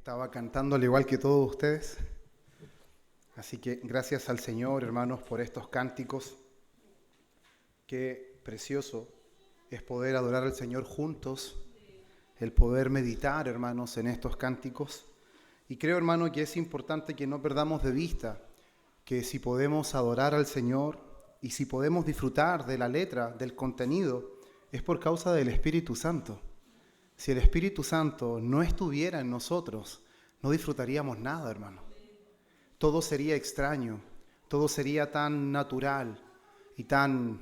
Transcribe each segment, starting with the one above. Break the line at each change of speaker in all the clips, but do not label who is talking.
Estaba cantando al igual que todos ustedes. Así que gracias al Señor, hermanos, por estos cánticos. Qué precioso es poder adorar al Señor juntos, el poder meditar, hermanos, en estos cánticos. Y creo, hermano, que es importante que no perdamos de vista que si podemos adorar al Señor y si podemos disfrutar de la letra, del contenido, es por causa del Espíritu Santo. Si el Espíritu Santo no estuviera en nosotros, no disfrutaríamos nada, hermano. Todo sería extraño, todo sería tan natural y tan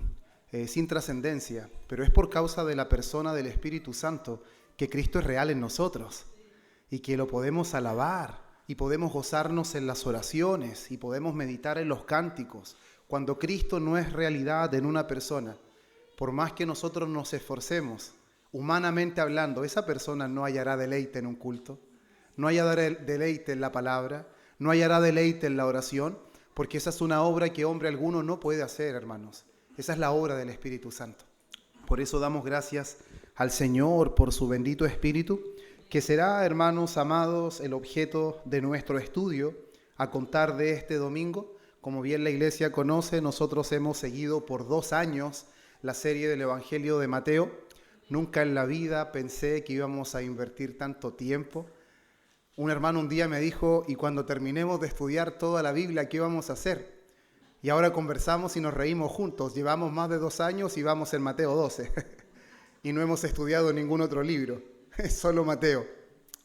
sin trascendencia, pero es por causa de la persona del Espíritu Santo que Cristo es real en nosotros y que lo podemos alabar y podemos gozarnos en las oraciones y podemos meditar en los cánticos. Cuando Cristo no es realidad en una persona, por más que nosotros nos esforcemos, humanamente hablando, esa persona no hallará deleite en un culto, no hallará deleite en la palabra, no hallará deleite en la oración, porque esa es una obra que hombre alguno no puede hacer, hermanos. Esa es la obra del Espíritu Santo. Por eso damos gracias al Señor por su bendito Espíritu, que será, hermanos amados, el objeto de nuestro estudio a contar de este domingo. Como bien la iglesia conoce, nosotros hemos seguido por 2 años la serie del Evangelio de Mateo. Nunca en la vida pensé que íbamos a invertir tanto tiempo. Un hermano un día me dijo, y cuando terminemos de estudiar toda la Biblia, ¿qué vamos a hacer? Y ahora conversamos y nos reímos juntos. Llevamos más de 2 años y vamos en Mateo 12. Y no hemos estudiado ningún otro libro, es solo Mateo.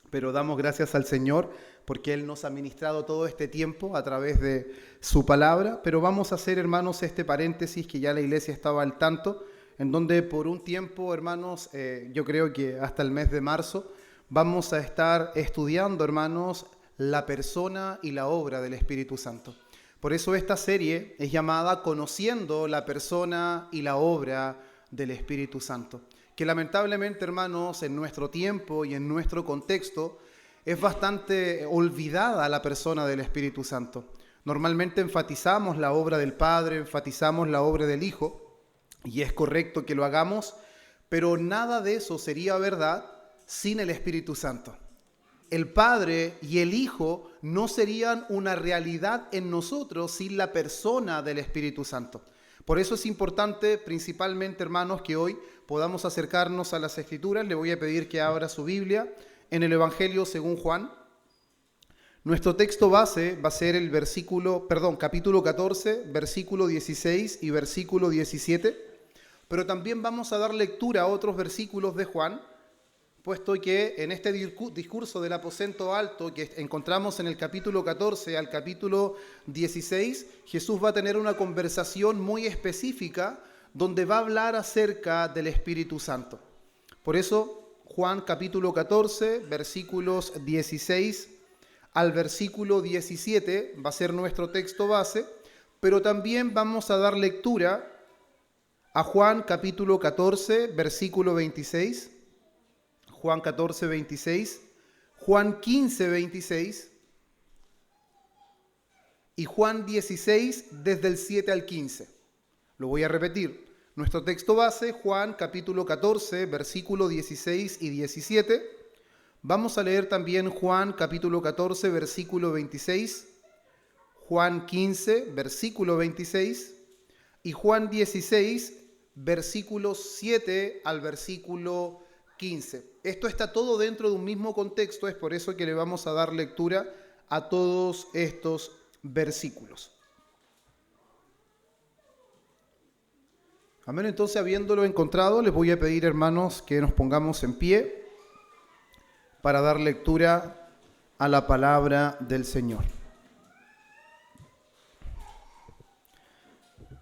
Pero damos gracias al Señor porque Él nos ha ministrado todo este tiempo a través de su palabra. Pero vamos a hacer, hermanos, este paréntesis que ya la iglesia estaba al tanto, en donde por un tiempo, hermanos, yo creo que hasta el mes de marzo, vamos a estar estudiando, hermanos, la persona y la obra del Espíritu Santo. Por eso esta serie es llamada Conociendo la persona y la obra del Espíritu Santo, que lamentablemente, hermanos, en nuestro tiempo y en nuestro contexto es bastante olvidada la persona del Espíritu Santo. Normalmente enfatizamos la obra del Padre, enfatizamos la obra del Hijo, y es correcto que lo hagamos, pero nada de eso sería verdad sin el Espíritu Santo. El Padre y el Hijo no serían una realidad en nosotros sin la persona del Espíritu Santo. Por eso es importante, principalmente, hermanos, que hoy podamos acercarnos a las Escrituras. Le voy a pedir que abra su Biblia en el Evangelio según Juan. Nuestro texto base va a ser el capítulo 14, versículo 16 y versículo 17. Pero también vamos a dar lectura a otros versículos de Juan, puesto que en este discurso del aposento alto que encontramos en el capítulo 14 al capítulo 16, Jesús va a tener una conversación muy específica donde va a hablar acerca del Espíritu Santo. Por eso, Juan capítulo 14, versículos 16 al versículo 17 va a ser nuestro texto base, pero también vamos a dar lectura a Juan capítulo 14, versículo 26, Juan 14, 26, Juan 15, 26 y Juan 16 desde el 7 al 15. Lo voy a repetir. Nuestro texto base, Juan capítulo 14, versículo 16 y 17. Vamos a leer también Juan capítulo 14, versículo 26, Juan 15, versículo 26 y Juan 16, versículos 7 al versículo 15. Esto está todo dentro de un mismo contexto, es por eso que le vamos a dar lectura a todos estos versículos. Amén. Entonces, habiéndolo encontrado, les voy a pedir, hermanos, que nos pongamos en pie para dar lectura a la palabra del Señor.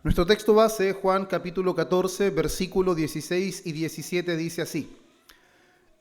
Nuestro texto base, Juan capítulo 14, versículos 16 y 17, dice así: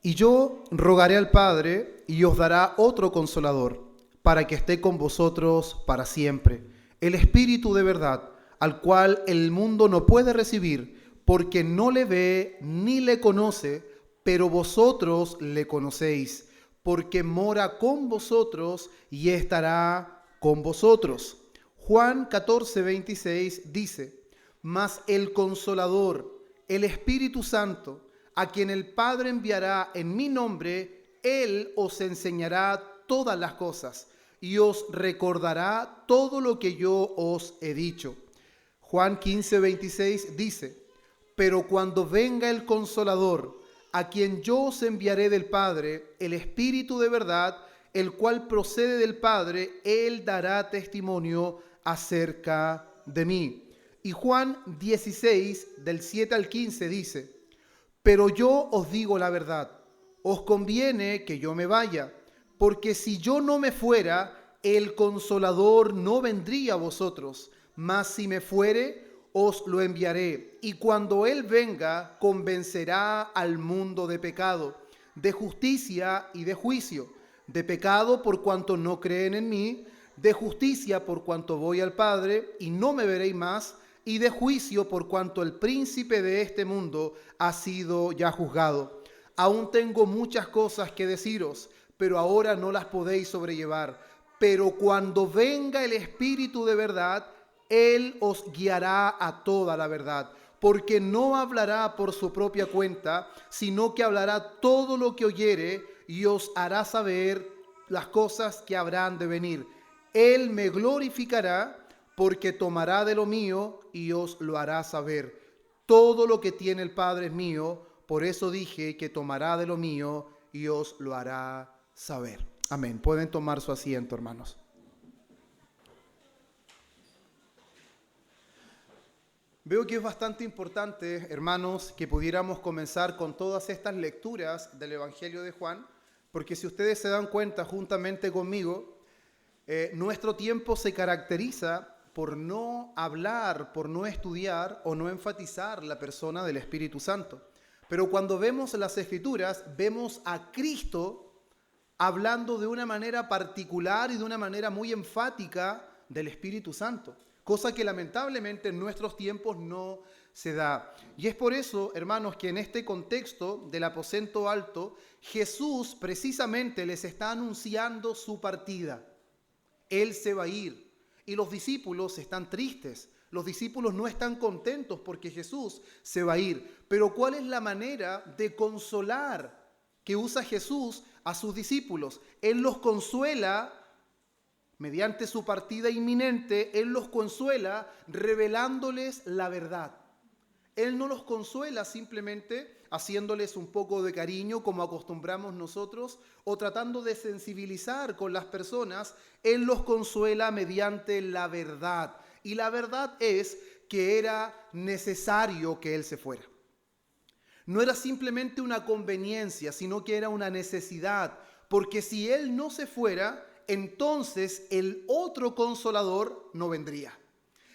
Y yo rogaré al Padre, y os dará otro Consolador, para que esté con vosotros para siempre, el Espíritu de verdad, al cual el mundo no puede recibir, porque no le ve ni le conoce, pero vosotros le conocéis, porque mora con vosotros y estará con vosotros. Juan 14, 26 dice: Mas el Consolador, el Espíritu Santo, a quien el Padre enviará en mi nombre, Él os enseñará todas las cosas y os recordará todo lo que yo os he dicho. Juan 15:26 dice: pero cuando venga el Consolador, a quien yo os enviaré del Padre, el Espíritu de verdad, el cual procede del Padre, Él dará testimonio acerca de mí. Y Juan 16, del 7 al 15 dice: pero yo os digo la verdad, os conviene que yo me vaya, porque si yo no me fuera, el Consolador no vendría a vosotros, mas si me fuere, os lo enviaré. Y cuando Él venga, convencerá al mundo de pecado, de justicia y de juicio. De pecado por cuanto no creen en mí, de justicia por cuanto voy al Padre y no me veréis más, y de juicio por cuanto el príncipe de este mundo ha sido ya juzgado. Aún tengo muchas cosas que deciros, pero ahora no las podéis sobrellevar. Pero cuando venga el Espíritu de verdad, Él os guiará a toda la verdad, porque no hablará por su propia cuenta, sino que hablará todo lo que oyere y os hará saber las cosas que habrán de venir. Él me glorificará, porque tomará de lo mío y os lo hará saber. Todo lo que tiene el Padre es mío, por eso dije que tomará de lo mío y os lo hará saber. Amén. Pueden tomar su asiento, hermanos. Veo que es bastante importante, hermanos, que pudiéramos comenzar con todas estas lecturas del Evangelio de Juan, porque si ustedes se dan cuenta juntamente conmigo, nuestro tiempo se caracteriza por no hablar, por no estudiar o no enfatizar la persona del Espíritu Santo. Pero cuando vemos las Escrituras, vemos a Cristo hablando de una manera particular y de una manera muy enfática del Espíritu Santo, cosa que lamentablemente en nuestros tiempos no se da. Y es por eso, hermanos, que en este contexto del aposento alto, Jesús precisamente les está anunciando su partida. Él se va a ir. Y los discípulos están tristes. Los discípulos no están contentos porque Jesús se va a ir. Pero ¿cuál es la manera de consolar que usa Jesús a sus discípulos? Él los consuela mediante su partida inminente. Él los consuela revelándoles la verdad. Él no los consuela simplemente haciéndoles un poco de cariño como acostumbramos nosotros o tratando de sensibilizar con las personas. Él los consuela mediante la verdad. Y la verdad es que era necesario que Él se fuera. No era simplemente una conveniencia, sino que era una necesidad. Porque si Él no se fuera, entonces el otro consolador no vendría.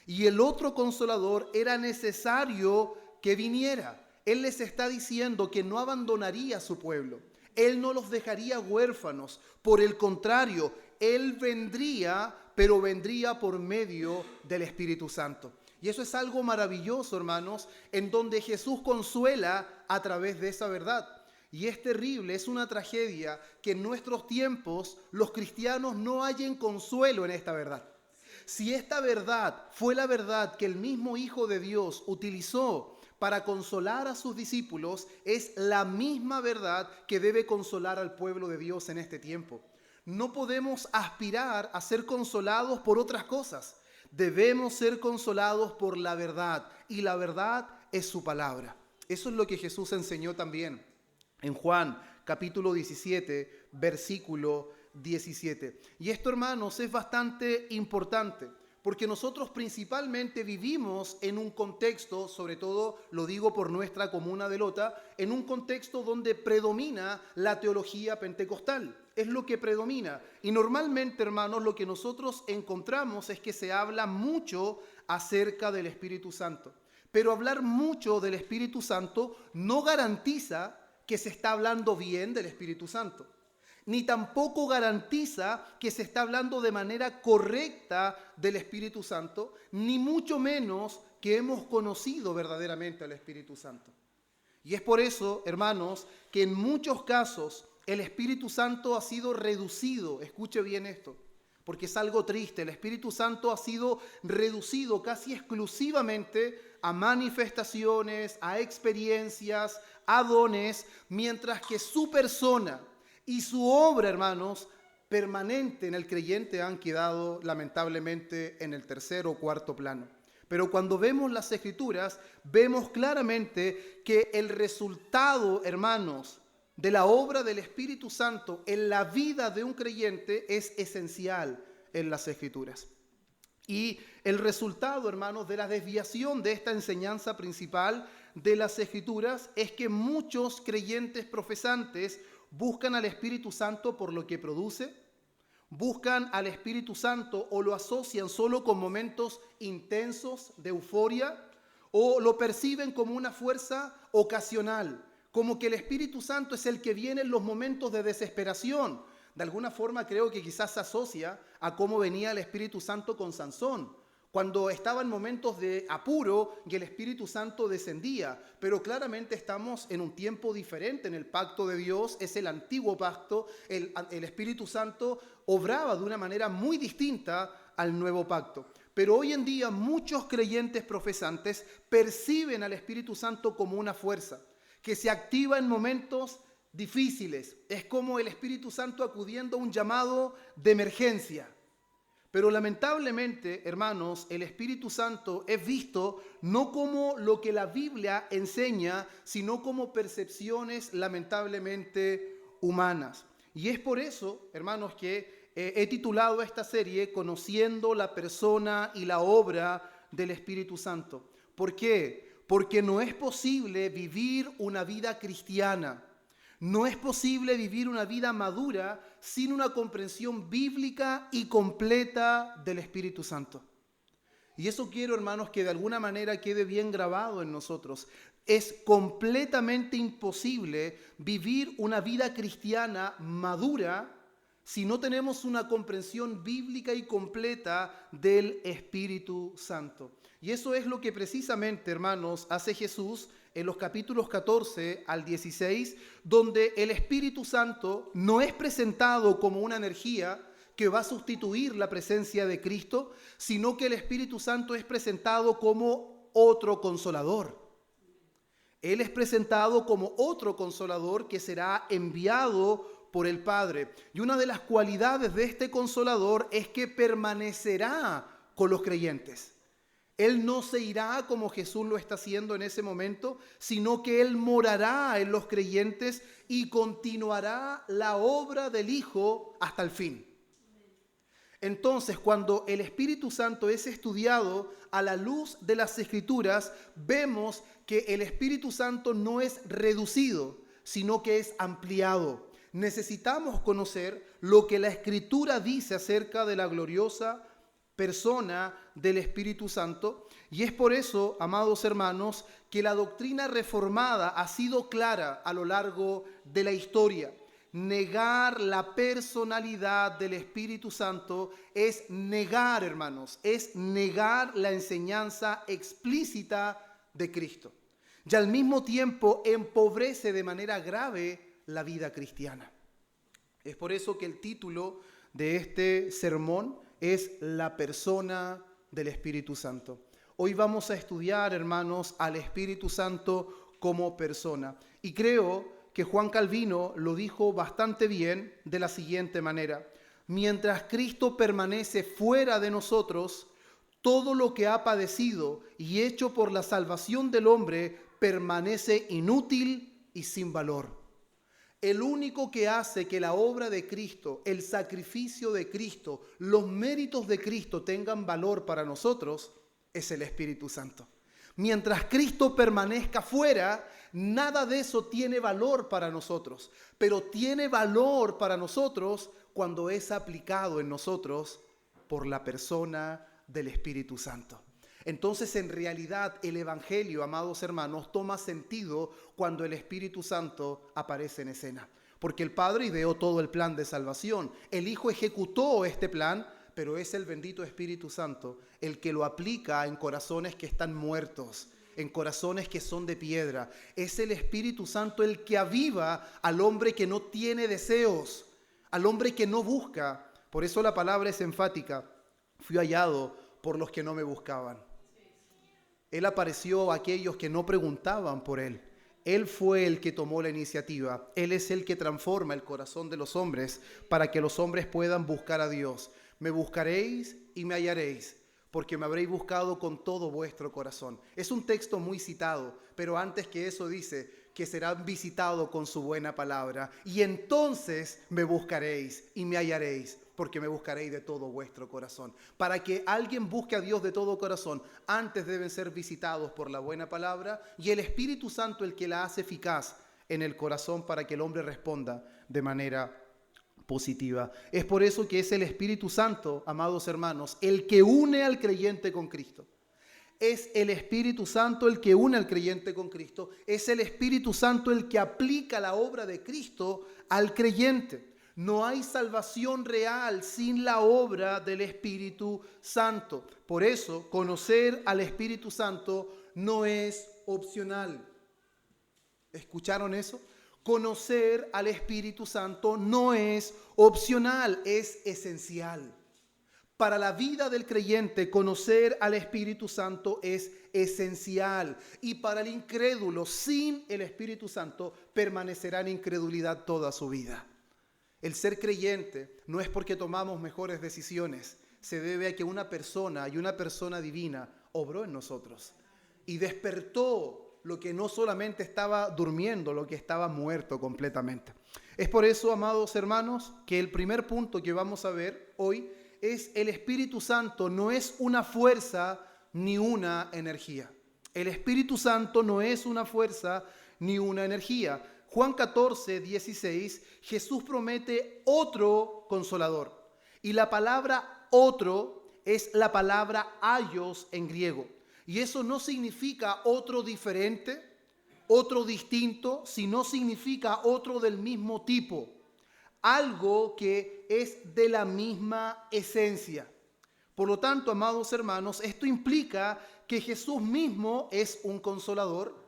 Y el otro consolador era necesario que viniera. Él les está diciendo que no abandonaría a su pueblo. Él no los dejaría huérfanos. Por el contrario, Él vendría, pero vendría por medio del Espíritu Santo. Y eso es algo maravilloso, hermanos, en donde Jesús consuela a través de esa verdad. Y es terrible, es una tragedia que en nuestros tiempos los cristianos no hallen consuelo en esta verdad. Si esta verdad fue la verdad que el mismo Hijo de Dios utilizó para consolar a sus discípulos, es la misma verdad que debe consolar al pueblo de Dios en este tiempo. No podemos aspirar a ser consolados por otras cosas. Debemos ser consolados por la verdad, y la verdad es su palabra. Eso es lo que Jesús enseñó también en Juan capítulo 17, versículo 17. Y esto, hermanos, es bastante importante, porque nosotros principalmente vivimos en un contexto, sobre todo lo digo por nuestra comuna de Lota, en un contexto donde predomina la teología pentecostal. Es lo que predomina. Y normalmente, hermanos, lo que nosotros encontramos es que se habla mucho acerca del Espíritu Santo. Pero hablar mucho del Espíritu Santo no garantiza que se está hablando bien del Espíritu Santo. Ni tampoco garantiza que se está hablando de manera correcta del Espíritu Santo, ni mucho menos que hemos conocido verdaderamente al Espíritu Santo. Y es por eso, hermanos, que en muchos casos el Espíritu Santo ha sido reducido. Escuche bien esto, porque es algo triste. El Espíritu Santo ha sido reducido casi exclusivamente a manifestaciones, a experiencias, a dones, mientras que su persona y su obra, hermanos, permanente en el creyente han quedado lamentablemente en el tercer o cuarto plano. Pero cuando vemos las Escrituras, vemos claramente que el resultado, hermanos, de la obra del Espíritu Santo en la vida de un creyente es esencial en las Escrituras. Y el resultado, hermanos, de la desviación de esta enseñanza principal de las Escrituras es que muchos creyentes profesantes buscan al Espíritu Santo por lo que produce, buscan al Espíritu Santo o lo asocian solo con momentos intensos de euforia o lo perciben como una fuerza ocasional, como que el Espíritu Santo es el que viene en los momentos de desesperación. De alguna forma creo que quizás se asocia a cómo venía el Espíritu Santo con Sansón, cuando estaba en momentos de apuro y el Espíritu Santo descendía. Pero claramente estamos en un tiempo diferente. En el pacto de Dios es el antiguo pacto. El Espíritu Santo obraba de una manera muy distinta al nuevo pacto. Pero hoy en día muchos creyentes profesantes perciben al Espíritu Santo como una fuerza que se activa en momentos difíciles. Es como el Espíritu Santo acudiendo a un llamado de emergencia. Pero lamentablemente, hermanos, el Espíritu Santo es visto no como lo que la Biblia enseña, sino como percepciones lamentablemente humanas. Y es por eso, hermanos, que he titulado esta serie Conociendo la persona y la obra del Espíritu Santo. ¿Por qué? Porque no es posible vivir una vida cristiana. No es posible vivir una vida madura sin una comprensión bíblica y completa del Espíritu Santo. Y eso quiero, hermanos, que de alguna manera quede bien grabado en nosotros. Es completamente imposible vivir una vida cristiana madura si no tenemos una comprensión bíblica y completa del Espíritu Santo. Y eso es lo que precisamente, hermanos, hace Jesús en los capítulos 14 al 16, donde el Espíritu Santo no es presentado como una energía que va a sustituir la presencia de Cristo, sino que el Espíritu Santo es presentado como otro consolador. Él es presentado como otro consolador que será enviado por el Padre. Y una de las cualidades de este consolador es que permanecerá con los creyentes. Él no se irá como Jesús lo está haciendo en ese momento, sino que Él morará en los creyentes y continuará la obra del Hijo hasta el fin. Entonces, cuando el Espíritu Santo es estudiado a la luz de las Escrituras, vemos que el Espíritu Santo no es reducido, sino que es ampliado. Necesitamos conocer lo que la Escritura dice acerca de la gloriosa persona del Espíritu Santo, y es por eso, amados hermanos, que la doctrina reformada ha sido clara a lo largo de la historia. Negar la personalidad del Espíritu Santo es negar, hermanos, es negar la enseñanza explícita de Cristo. Y al mismo tiempo empobrece de manera grave la vida cristiana. Es por eso que el título de este sermón es la persona del Espíritu Santo. Hoy vamos a estudiar, hermanos, al Espíritu Santo como persona. Y creo que Juan Calvino lo dijo bastante bien de la siguiente manera: mientras Cristo permanece fuera de nosotros, todo lo que ha padecido y hecho por la salvación del hombre permanece inútil y sin valor. El único que hace que la obra de Cristo, el sacrificio de Cristo, los méritos de Cristo tengan valor para nosotros es el Espíritu Santo. Mientras Cristo permanezca fuera, nada de eso tiene valor para nosotros, pero tiene valor para nosotros cuando es aplicado en nosotros por la persona del Espíritu Santo. Entonces, en realidad, el Evangelio, amados hermanos, toma sentido cuando el Espíritu Santo aparece en escena. Porque el Padre ideó todo el plan de salvación. El Hijo ejecutó este plan, pero es el bendito Espíritu Santo el que lo aplica en corazones que están muertos, en corazones que son de piedra. Es el Espíritu Santo el que aviva al hombre que no tiene deseos, al hombre que no busca. Por eso la palabra es enfática: fui hallado por los que no me buscaban. Él apareció a aquellos que no preguntaban por Él. Él fue el que tomó la iniciativa. Él es el que transforma el corazón de los hombres para que los hombres puedan buscar a Dios. Me buscaréis y me hallaréis, porque me habréis buscado con todo vuestro corazón. Es un texto muy citado, pero antes que eso dice que serán visitados con su buena palabra. Y entonces me buscaréis y me hallaréis, porque me buscaréis de todo vuestro corazón. Para que alguien busque a Dios de todo corazón, antes deben ser visitados por la buena palabra y el Espíritu Santo el que la hace eficaz en el corazón para que el hombre responda de manera positiva. Es por eso que es el Espíritu Santo, amados hermanos, el que une al creyente con Cristo. Es el Espíritu Santo el que une al creyente con Cristo. Es el Espíritu Santo el que aplica la obra de Cristo al creyente. No hay salvación real sin la obra del Espíritu Santo. Por eso, conocer al Espíritu Santo no es opcional. ¿Escucharon eso? Conocer al Espíritu Santo no es opcional, es esencial. Para la vida del creyente, conocer al Espíritu Santo es esencial. Y para el incrédulo, sin el Espíritu Santo, permanecerá en incredulidad toda su vida. El ser creyente no es porque tomamos mejores decisiones, se debe a que una persona y una persona divina obró en nosotros y despertó lo que no solamente estaba durmiendo, lo que estaba muerto completamente. Es por eso, amados hermanos, que el primer punto que vamos a ver hoy es el Espíritu Santo no es una fuerza ni una energía. El Espíritu Santo no es una fuerza ni una energía. Juan 14, 16, Jesús promete otro consolador. Y la palabra otro es la palabra aios en griego. Y eso no significa otro diferente, otro distinto, sino significa otro del mismo tipo. Algo que es de la misma esencia. Por lo tanto, amados hermanos, esto implica que Jesús mismo es un consolador.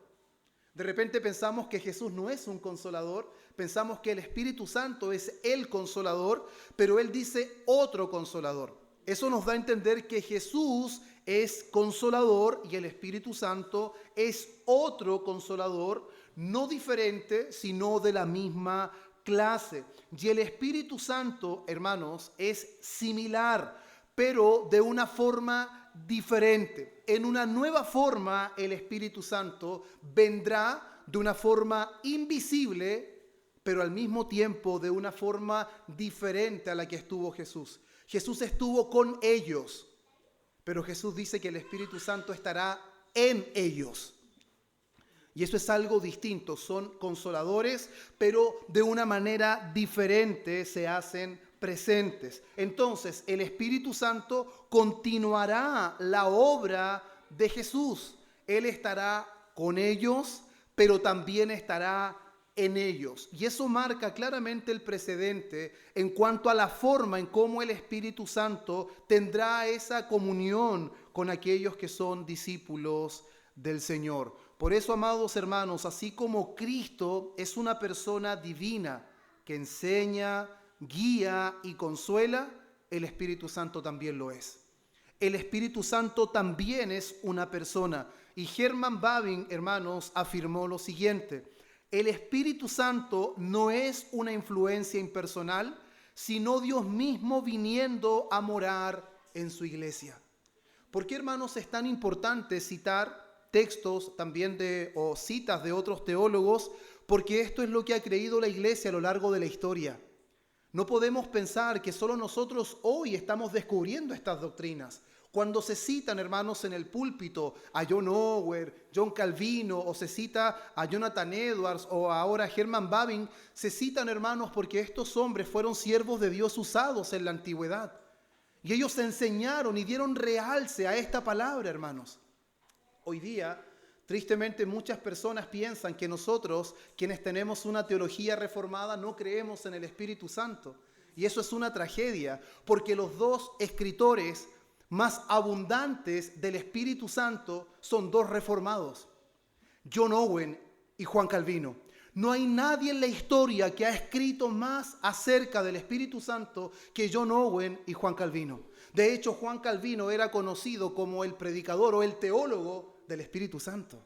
De repente pensamos que Jesús no es un consolador, pensamos que el Espíritu Santo es el consolador, pero Él dice otro consolador. Eso nos da a entender que Jesús es consolador y el Espíritu Santo es otro consolador, no diferente, sino de la misma clase. Y el Espíritu Santo, hermanos, es similar, pero de una forma diferente. En una nueva forma, el Espíritu Santo vendrá de una forma invisible, pero al mismo tiempo de una forma diferente a la que estuvo Jesús. Jesús estuvo con ellos, pero Jesús dice que el Espíritu Santo estará en ellos. Y eso es algo distinto, son consoladores, pero de una manera diferente se hacen presentes. Entonces, el Espíritu Santo continuará la obra de Jesús. Él estará con ellos, pero también estará en ellos. Y eso marca claramente el precedente en cuanto a la forma en cómo el Espíritu Santo tendrá esa comunión con aquellos que son discípulos del Señor. Por eso, amados hermanos, así como Cristo es una persona divina que enseña, guía y consuela, el Espíritu Santo también lo es. El Espíritu Santo también es una persona. Y Herman Bavinck, hermanos, afirmó lo siguiente: el Espíritu Santo no es una influencia impersonal, sino Dios mismo viniendo a morar en su iglesia. ¿Por qué, hermanos, es tan importante citar textos también o citas de otros teólogos? Porque esto es lo que ha creído la iglesia a lo largo de la historia. No podemos pensar que solo nosotros hoy estamos descubriendo estas doctrinas. Cuando se citan, hermanos, en el púlpito a John Owen, John Calvino, o se cita a Jonathan Edwards o ahora a Herman Bavinck, se citan, hermanos, porque estos hombres fueron siervos de Dios usados en la antigüedad. Y ellos enseñaron y dieron realce a esta palabra, hermanos. Hoy día, tristemente, muchas personas piensan que nosotros, quienes tenemos una teología reformada, no creemos en el Espíritu Santo. Y eso es una tragedia, porque los dos escritores más abundantes del Espíritu Santo son dos reformados, John Owen y Juan Calvino. No hay nadie en la historia que ha escrito más acerca del Espíritu Santo que John Owen y Juan Calvino. De hecho, Juan Calvino era conocido como el predicador o el teólogo del Espíritu Santo.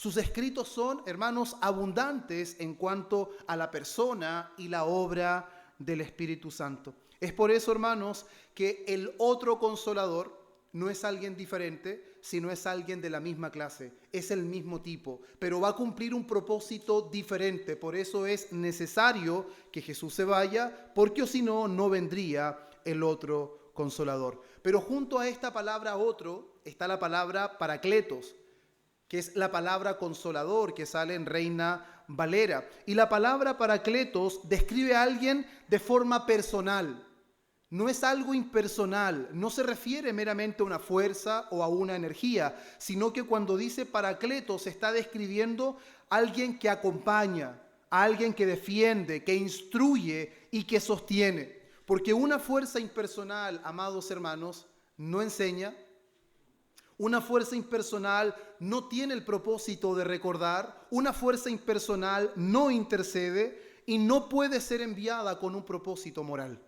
Sus escritos son, hermanos, abundantes en cuanto a la persona y la obra del Espíritu Santo. Es por eso, hermanos, que el otro consolador no es alguien diferente, sino es alguien de la misma clase. Es el mismo tipo, pero va a cumplir un propósito diferente. Por eso es necesario que Jesús se vaya, porque o si no, no vendría el otro consolador. Pero junto a esta palabra otro está la palabra paracletos, que es la palabra consolador que sale en Reina Valera. Y la palabra paracletos describe a alguien de forma personal. No es algo impersonal, no se refiere meramente a una fuerza o a una energía, sino que cuando dice paracletos está describiendo a alguien que acompaña, a alguien que defiende, que instruye y que sostiene. Porque una fuerza impersonal, amados hermanos, no enseña. Una fuerza impersonal no tiene el propósito de recordar. Una fuerza impersonal no intercede y no puede ser enviada con un propósito moral.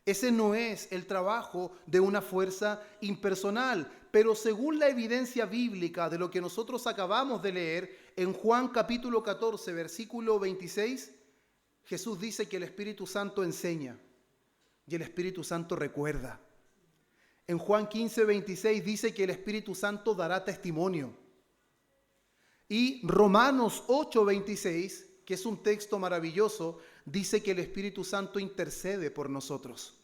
Ese no es el trabajo de una fuerza impersonal. Pero según la evidencia bíblica de lo que nosotros acabamos de leer, en Juan capítulo 14, versículo 26, Jesús dice que el Espíritu Santo enseña y el Espíritu Santo recuerda. En Juan 15, 26 dice que el Espíritu Santo dará testimonio. Y Romanos 8, 26, que es un texto maravilloso, dice que el Espíritu Santo intercede por nosotros.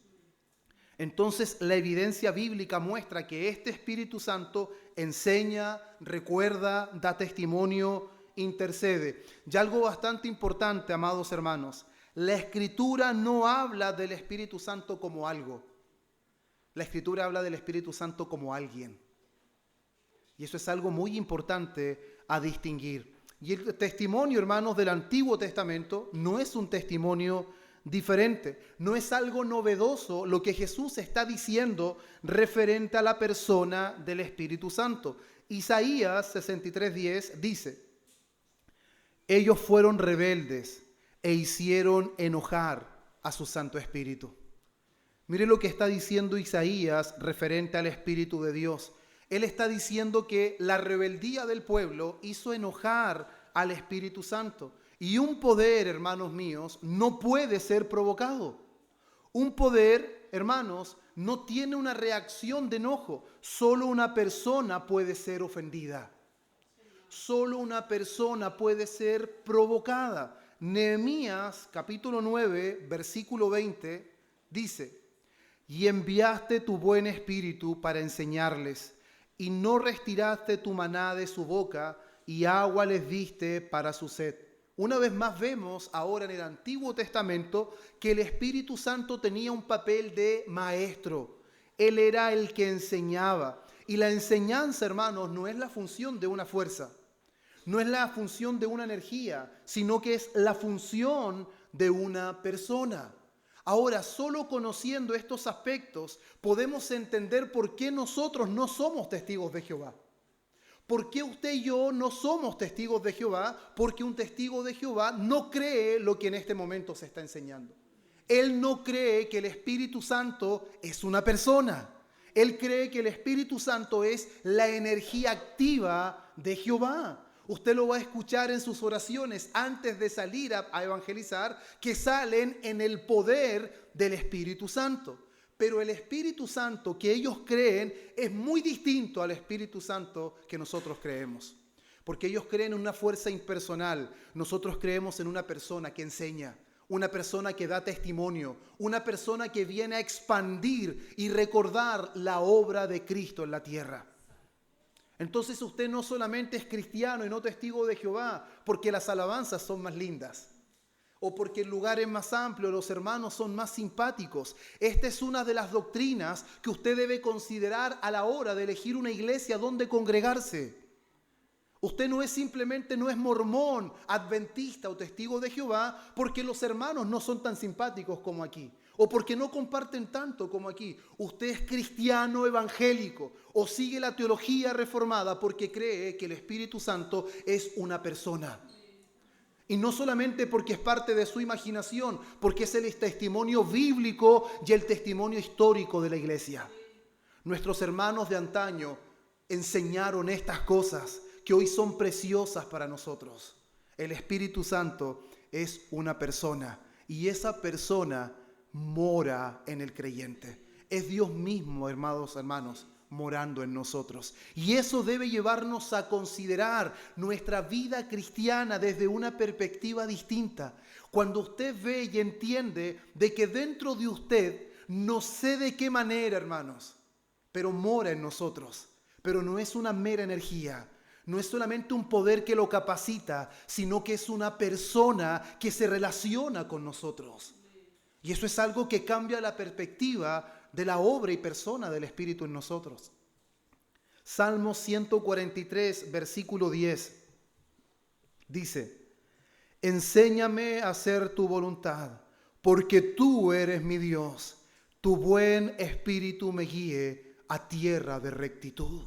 Entonces la evidencia bíblica muestra que este Espíritu Santo enseña, recuerda, da testimonio, intercede. Y algo bastante importante, amados hermanos, la Escritura no habla del Espíritu Santo como algo. La Escritura habla del Espíritu Santo como alguien. Y eso es algo muy importante a distinguir. Y el testimonio, hermanos, del Antiguo Testamento no es un testimonio diferente. No es algo novedoso lo que Jesús está diciendo referente a la persona del Espíritu Santo. Isaías 63:10 dice: ellos fueron rebeldes e hicieron enojar a su Santo Espíritu. Mire lo que está diciendo Isaías referente al Espíritu de Dios. Él está diciendo que la rebeldía del pueblo hizo enojar al Espíritu Santo. Y un poder, hermanos míos, no puede ser provocado. Un poder, hermanos, no tiene una reacción de enojo. Solo una persona puede ser ofendida. Solo una persona puede ser provocada. Nehemías, capítulo 9, versículo 20, dice: y enviaste tu buen espíritu para enseñarles, y no retiraste tu maná de su boca, y agua les diste para su sed. Una vez más vemos ahora en el Antiguo Testamento que el Espíritu Santo tenía un papel de maestro. Él era el que enseñaba. Y la enseñanza, hermanos, no es la función de una fuerza, no es la función de una energía, sino que es la función de una persona. Ahora, solo conociendo estos aspectos podemos entender por qué nosotros no somos testigos de Jehová. ¿Por qué usted y yo no somos testigos de Jehová? Porque un testigo de Jehová no cree lo que en este momento se está enseñando. Él no cree que el Espíritu Santo es una persona. Él cree que el Espíritu Santo es la energía activa de Jehová. Usted lo va a escuchar en sus oraciones antes de salir a evangelizar, que salen en el poder del Espíritu Santo. Pero el Espíritu Santo que ellos creen es muy distinto al Espíritu Santo que nosotros creemos. Porque ellos creen en una fuerza impersonal. Nosotros creemos en una persona que enseña, una persona que da testimonio, una persona que viene a expandir y recordar la obra de Cristo en la tierra. Entonces usted no solamente es cristiano y no testigo de Jehová porque las alabanzas son más lindas o porque el lugar es más amplio, los hermanos son más simpáticos. Esta es una de las doctrinas que usted debe considerar a la hora de elegir una iglesia donde congregarse. Usted no es mormón, adventista o testigo de Jehová porque los hermanos no son tan simpáticos como aquí, o porque no comparten tanto como aquí. Usted es cristiano evangélico o sigue la teología reformada porque cree que el Espíritu Santo es una persona. Y no solamente porque es parte de su imaginación, porque es el testimonio bíblico y el testimonio histórico de la iglesia. Nuestros hermanos de antaño enseñaron estas cosas que que hoy son preciosas para nosotros. El Espíritu Santo es una persona y esa persona mora en el creyente. Es Dios mismo, hermanos, morando en nosotros. Y eso debe llevarnos a considerar nuestra vida cristiana desde una perspectiva distinta. Cuando usted ve y entiende de que dentro de usted, no sé de qué manera, hermanos, pero mora en nosotros. Pero no es una mera energía, no es solamente un poder que lo capacita, sino que es una persona que se relaciona con nosotros. Y eso es algo que cambia la perspectiva de la obra y persona del Espíritu en nosotros. Salmo 143, versículo 10, dice: enséñame a hacer tu voluntad, porque tú eres mi Dios. Tu buen espíritu me guíe a tierra de rectitud.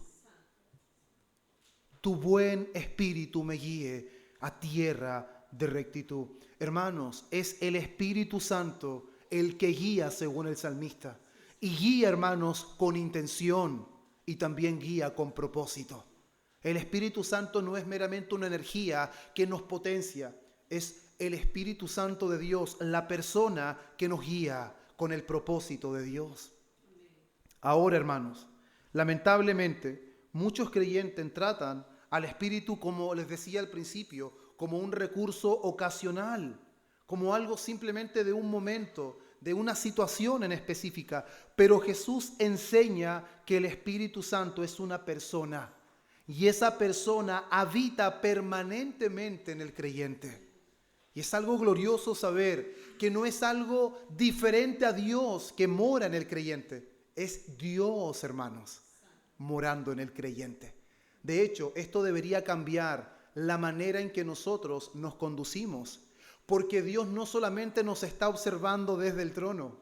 Tu buen espíritu me guíe a tierra de rectitud. Hermanos, es el Espíritu Santo el que guía según el salmista. Y guía, hermanos, con intención y también guía con propósito. El Espíritu Santo no es meramente una energía que nos potencia, es el Espíritu Santo de Dios, la persona que nos guía con el propósito de Dios. Ahora, hermanos, lamentablemente, muchos creyentes tratan al Espíritu, como les decía al principio, como un recurso ocasional, como algo simplemente de un momento, de una situación en específica. Pero Jesús enseña que el Espíritu Santo es una persona y esa persona habita permanentemente en el creyente. Y es algo glorioso saber que no es algo diferente a Dios que mora en el creyente. Es Dios, hermanos, morando en el creyente. De hecho, esto debería cambiar la manera en que nosotros nos conducimos, porque Dios no solamente nos está observando desde el trono,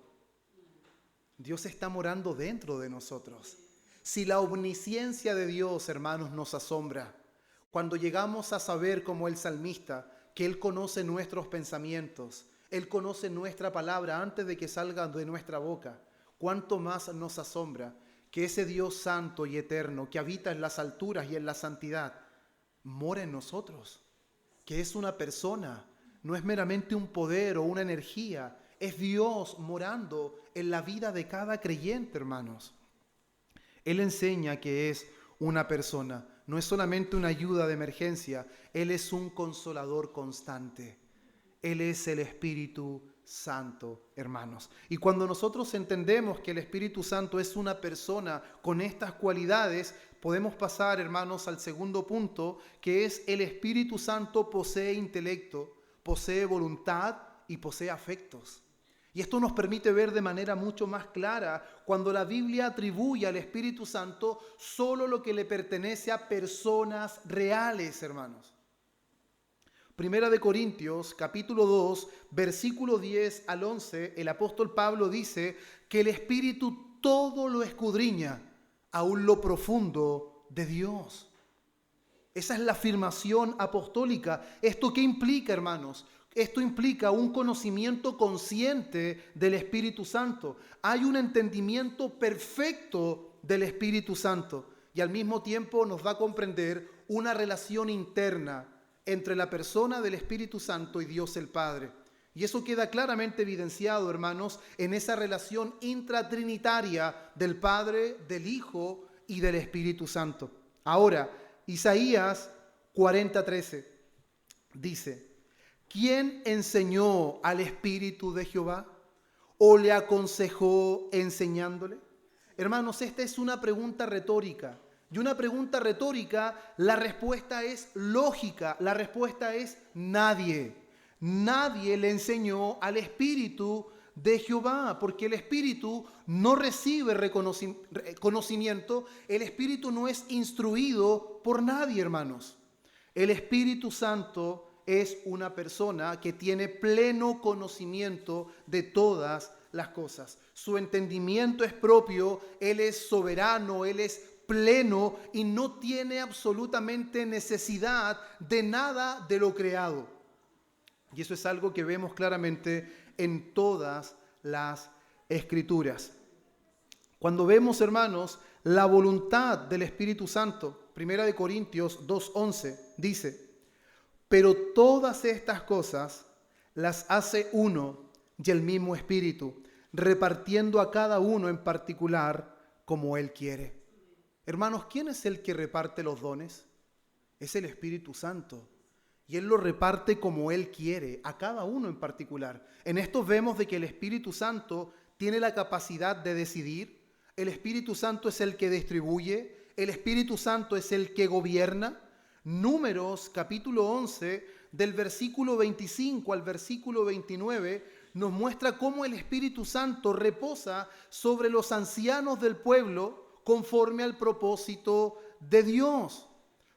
Dios está morando dentro de nosotros. Si la omnisciencia de Dios, hermanos, nos asombra, cuando llegamos a saber, como el salmista, que Él conoce nuestros pensamientos, Él conoce nuestra palabra antes de que salga de nuestra boca, ¿cuánto más nos asombra que ese Dios santo y eterno que habita en las alturas y en la santidad mora en nosotros? Que es una persona, no es meramente un poder o una energía, es Dios morando en la vida de cada creyente, hermanos. Él enseña que es una persona, no es solamente una ayuda de emergencia, Él es un consolador constante. Él es el Espíritu Santo, hermanos. Y cuando nosotros entendemos que el Espíritu Santo es una persona con estas cualidades, podemos pasar, hermanos, al segundo punto, que es el Espíritu Santo posee intelecto, posee voluntad y posee afectos. Y esto nos permite ver de manera mucho más clara cuando la Biblia atribuye al Espíritu Santo solo lo que le pertenece a personas reales, hermanos. Primera de Corintios, capítulo 2, versículo 10 al 11, el apóstol Pablo dice que el Espíritu todo lo escudriña, aún lo profundo de Dios. Esa es la afirmación apostólica. ¿Esto qué implica, hermanos? Esto implica un conocimiento consciente del Espíritu Santo. Hay un entendimiento perfecto del Espíritu Santo y al mismo tiempo nos da a comprender una relación interna entre la persona del Espíritu Santo y Dios el Padre. Y eso queda claramente evidenciado, hermanos, en esa relación intratrinitaria del Padre, del Hijo y del Espíritu Santo. Ahora, Isaías 40:13 dice: ¿quién enseñó al Espíritu de Jehová? ¿O le aconsejó enseñándole? Hermanos, esta es una pregunta retórica. Y una pregunta retórica, la respuesta es lógica. La respuesta es nadie. Nadie le enseñó al Espíritu de Jehová, porque el Espíritu no recibe conocimiento. El Espíritu no es instruido por nadie, hermanos. El Espíritu Santo es una persona que tiene pleno conocimiento de todas las cosas. Su entendimiento es propio, Él es soberano, Él es pleno y no tiene absolutamente necesidad de nada de lo creado. Y eso es algo que vemos claramente en todas las Escrituras. Cuando vemos, hermanos, la voluntad del Espíritu Santo, Primera de Corintios 2:11 dice: pero todas estas cosas las hace uno y el mismo Espíritu, repartiendo a cada uno en particular como Él quiere. Hermanos, ¿quién es el que reparte los dones? Es el Espíritu Santo. Y Él lo reparte como Él quiere, a cada uno en particular. En esto vemos de que el Espíritu Santo tiene la capacidad de decidir. El Espíritu Santo es el que distribuye. El Espíritu Santo es el que gobierna. Números capítulo 11, del versículo 25 al versículo 29, nos muestra cómo el Espíritu Santo reposa sobre los ancianos del pueblo conforme al propósito de Dios.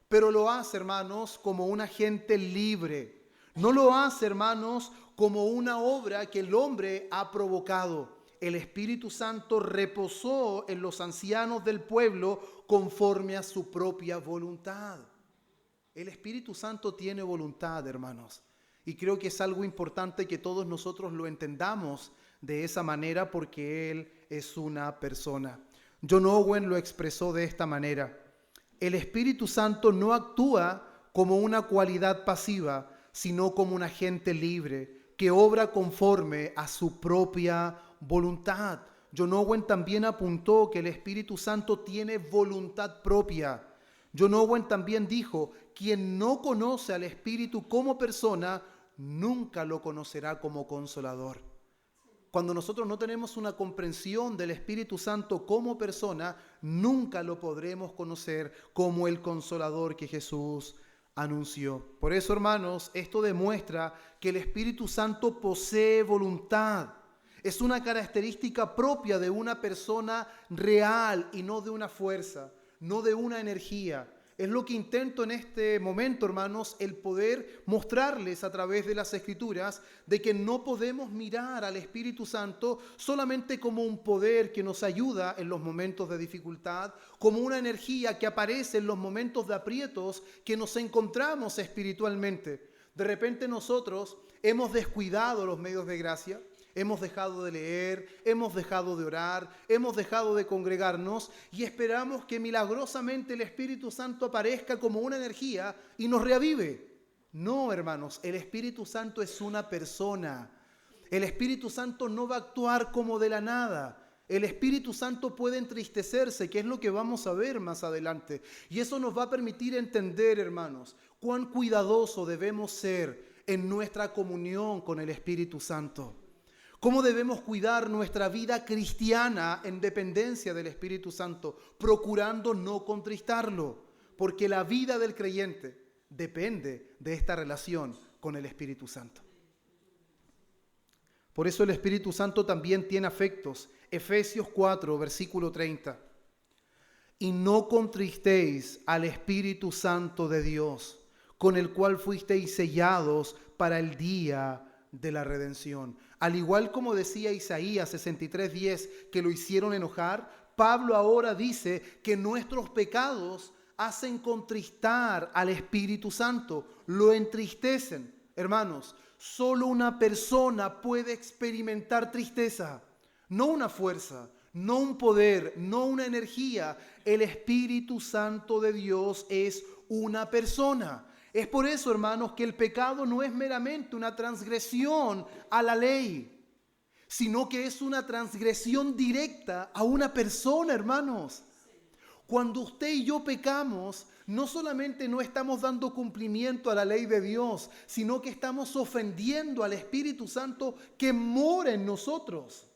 Pero lo hace, hermanos, como un agente libre. No lo hace, hermanos, como una obra que el hombre ha provocado. El Espíritu Santo reposó en los ancianos del pueblo conforme a su propia voluntad. El Espíritu Santo tiene voluntad, hermanos. Y creo que es algo importante que todos nosotros lo entendamos de esa manera, porque Él es una persona. John Owen lo expresó de esta manera: el Espíritu Santo no actúa como una cualidad pasiva, sino como un agente libre que obra conforme a su propia voluntad. John Owen también apuntó que el Espíritu Santo tiene voluntad propia. John Owen también dijo: quien no conoce al Espíritu como persona, nunca lo conocerá como consolador. Cuando nosotros no tenemos una comprensión del Espíritu Santo como persona, nunca lo podremos conocer como el consolador que Jesús anunció. Por eso, hermanos, esto demuestra que el Espíritu Santo posee voluntad. Es una característica propia de una persona real y no de una fuerza, no de una energía. Es lo que intento en este momento, hermanos, el poder mostrarles a través de las Escrituras de que no podemos mirar al Espíritu Santo solamente como un poder que nos ayuda en los momentos de dificultad, como una energía que aparece en los momentos de aprietos que nos encontramos espiritualmente. De repente nosotros hemos descuidado los medios de gracia. Hemos dejado de leer, hemos dejado de orar, hemos dejado de congregarnos y esperamos que milagrosamente el Espíritu Santo aparezca como una energía y nos reavive. No, hermanos, el Espíritu Santo es una persona. El Espíritu Santo no va a actuar como de la nada. El Espíritu Santo puede entristecerse, que es lo que vamos a ver más adelante. Y eso nos va a permitir entender, hermanos, cuán cuidadoso debemos ser en nuestra comunión con el Espíritu Santo. ¿Cómo debemos cuidar nuestra vida cristiana en dependencia del Espíritu Santo, procurando no contristarlo? Porque la vida del creyente depende de esta relación con el Espíritu Santo. Por eso el Espíritu Santo también tiene afectos. Efesios 4, versículo 30. Y no contristéis al Espíritu Santo de Dios, con el cual fuisteis sellados para el día de la redención. Al igual como decía Isaías 63:10 que lo hicieron enojar, Pablo ahora dice que nuestros pecados hacen contristar al Espíritu Santo, lo entristecen. Hermanos, solo una persona puede experimentar tristeza, no una fuerza, no un poder, no una energía. El Espíritu Santo de Dios es una persona. Es por eso, hermanos, que el pecado no es meramente una transgresión a la ley, sino que es una transgresión directa a una persona, hermanos. Cuando usted y yo pecamos, no solamente no estamos dando cumplimiento a la ley de Dios, sino que estamos ofendiendo al Espíritu Santo que mora en nosotros.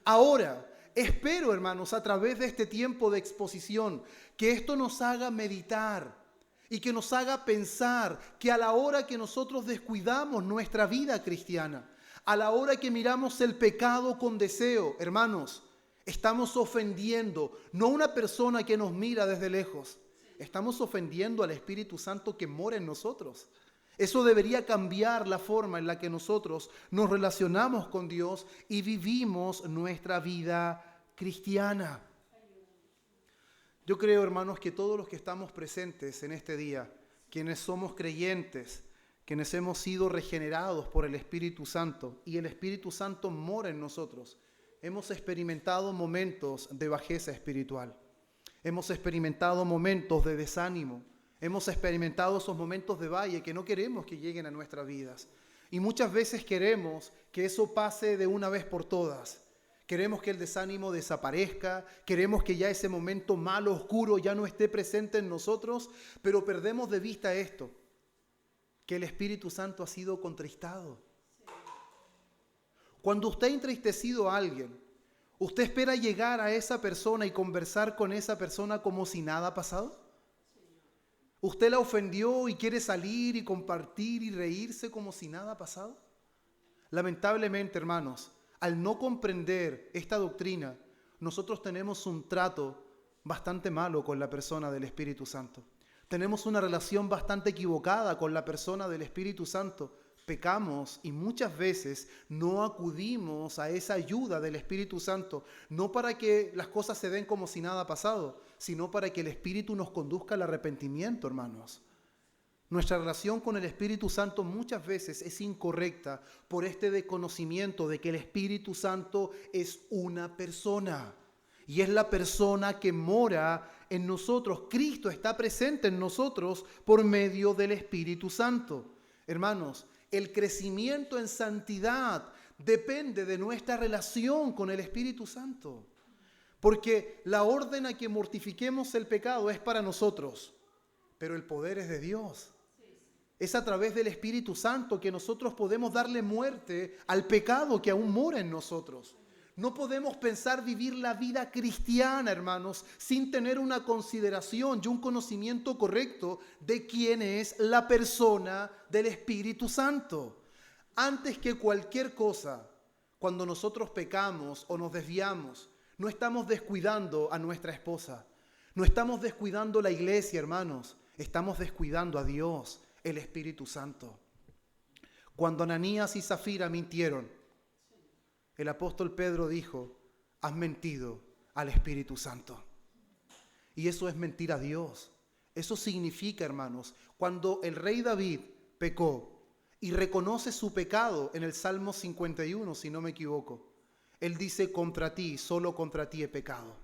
Ahora, espero, hermanos, a través de este tiempo de exposición, que esto nos haga meditar y que nos haga pensar que a la hora que nosotros descuidamos nuestra vida cristiana, a la hora que miramos el pecado con deseo, hermanos, estamos ofendiendo no a una persona que nos mira desde lejos, estamos ofendiendo al Espíritu Santo que mora en nosotros. Eso debería cambiar la forma en la que nosotros nos relacionamos con Dios y vivimos nuestra vida cristiana. Yo creo, hermanos, que todos los que estamos presentes en este día, quienes somos creyentes, quienes hemos sido regenerados por el Espíritu Santo y el Espíritu Santo mora en nosotros, hemos experimentado momentos de bajeza espiritual. Hemos experimentado momentos de desánimo. Hemos experimentado esos momentos de valle que no queremos que lleguen a nuestras vidas. Y muchas veces queremos que eso pase de una vez por todas. Queremos que el desánimo desaparezca, queremos que ya ese momento malo, oscuro, ya no esté presente en nosotros, pero perdemos de vista esto, que el Espíritu Santo ha sido contristado. Cuando usted ha entristecido a alguien, ¿usted espera llegar a esa persona y conversar con esa persona como si nada ha pasado? ¿Usted la ofendió y quiere salir y compartir y reírse como si nada ha pasado? Lamentablemente, hermanos, al no comprender esta doctrina, nosotros tenemos un trato bastante malo con la persona del Espíritu Santo. Tenemos una relación bastante equivocada con la persona del Espíritu Santo. Pecamos y muchas veces no acudimos a esa ayuda del Espíritu Santo, no para que las cosas se den como si nada ha pasado, sino para que el Espíritu nos conduzca al arrepentimiento, hermanos. Nuestra relación con el Espíritu Santo muchas veces es incorrecta por este desconocimiento de que el Espíritu Santo es una persona y es la persona que mora en nosotros. Cristo está presente en nosotros por medio del Espíritu Santo. Hermanos, el crecimiento en santidad depende de nuestra relación con el Espíritu Santo, porque la orden a que mortifiquemos el pecado es para nosotros, pero el poder es de Dios. Es a través del Espíritu Santo que nosotros podemos darle muerte al pecado que aún mora en nosotros. No podemos pensar vivir la vida cristiana, hermanos, sin tener una consideración y un conocimiento correcto de quién es la persona del Espíritu Santo. Antes que cualquier cosa, cuando nosotros pecamos o nos desviamos, no estamos descuidando a nuestra esposa, no estamos descuidando la iglesia, hermanos, estamos descuidando a Dios, el Espíritu Santo. Cuando Ananías y Zafira mintieron, el apóstol Pedro dijo: has mentido al Espíritu Santo. Y eso es mentir a Dios. Eso significa, hermanos, cuando el rey David pecó y reconoce su pecado en el Salmo 51, si no me equivoco, él dice: contra ti, solo contra ti he pecado.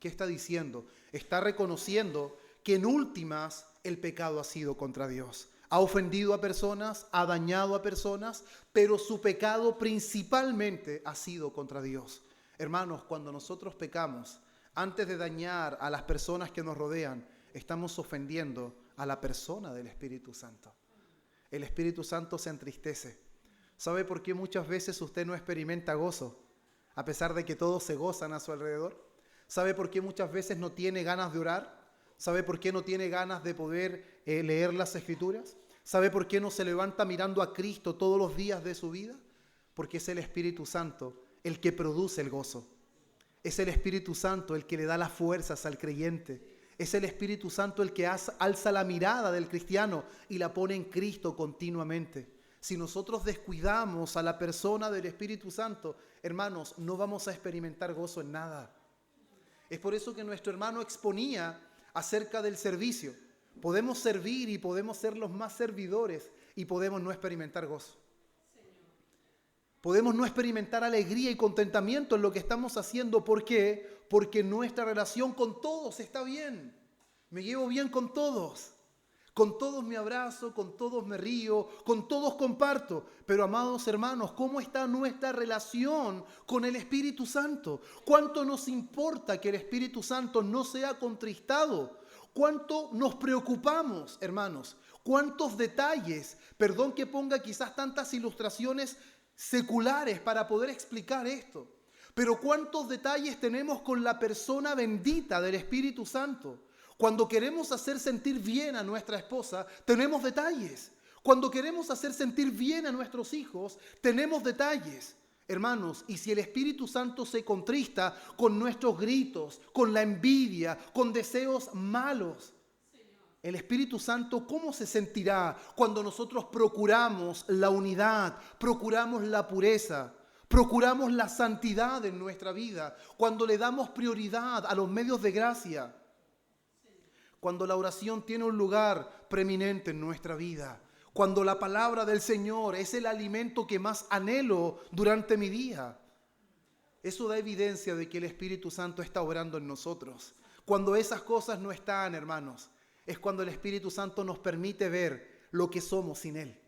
¿Qué está diciendo? Está reconociendo que en últimas el pecado ha sido contra Dios. Ha ofendido a personas, ha dañado a personas, pero su pecado principalmente ha sido contra Dios. Hermanos, cuando nosotros pecamos, antes de dañar a las personas que nos rodean, estamos ofendiendo a la persona del Espíritu Santo. El Espíritu Santo se entristece. ¿Sabe por qué muchas veces usted no experimenta gozo, a pesar de que todos se gozan a su alrededor? ¿Sabe por qué muchas veces no tiene ganas de orar? ¿Sabe por qué no tiene ganas de poder leer las Escrituras? ¿Sabe por qué no se levanta mirando a Cristo todos los días de su vida? Porque es el Espíritu Santo el que produce el gozo. Es el Espíritu Santo el que le da las fuerzas al creyente. Es el Espíritu Santo el que alza la mirada del cristiano y la pone en Cristo continuamente. Si nosotros descuidamos a la persona del Espíritu Santo, hermanos, no vamos a experimentar gozo en nada. Es por eso que nuestro hermano exponía acerca del servicio. Podemos servir y podemos ser los más servidores y podemos no experimentar gozo. Podemos no experimentar alegría y contentamiento en lo que estamos haciendo. ¿Por qué? Porque nuestra relación con todos está bien. Me llevo bien con todos. Con todos me abrazo, con todos me río, con todos comparto. Pero, amados hermanos, ¿cómo está nuestra relación con el Espíritu Santo? ¿Cuánto nos importa que el Espíritu Santo no sea contristado? ¿Cuánto nos preocupamos, hermanos? ¿Cuántos detalles? Perdón que ponga quizás tantas ilustraciones seculares para poder explicar esto. Pero ¿cuántos detalles tenemos con la persona bendita del Espíritu Santo? Cuando queremos hacer sentir bien a nuestra esposa, tenemos detalles. Cuando queremos hacer sentir bien a nuestros hijos, tenemos detalles. Hermanos, y si el Espíritu Santo se contrista con nuestros gritos, con la envidia, con deseos malos, el Espíritu Santo, ¿cómo se sentirá cuando nosotros procuramos la unidad, procuramos la pureza, procuramos la santidad en nuestra vida, cuando le damos prioridad a los medios de gracia, cuando la oración tiene un lugar preeminente en nuestra vida, cuando la palabra del Señor es el alimento que más anhelo durante mi día? Eso da evidencia de que el Espíritu Santo está obrando en nosotros. Cuando esas cosas no están, hermanos, es cuando el Espíritu Santo nos permite ver lo que somos sin Él.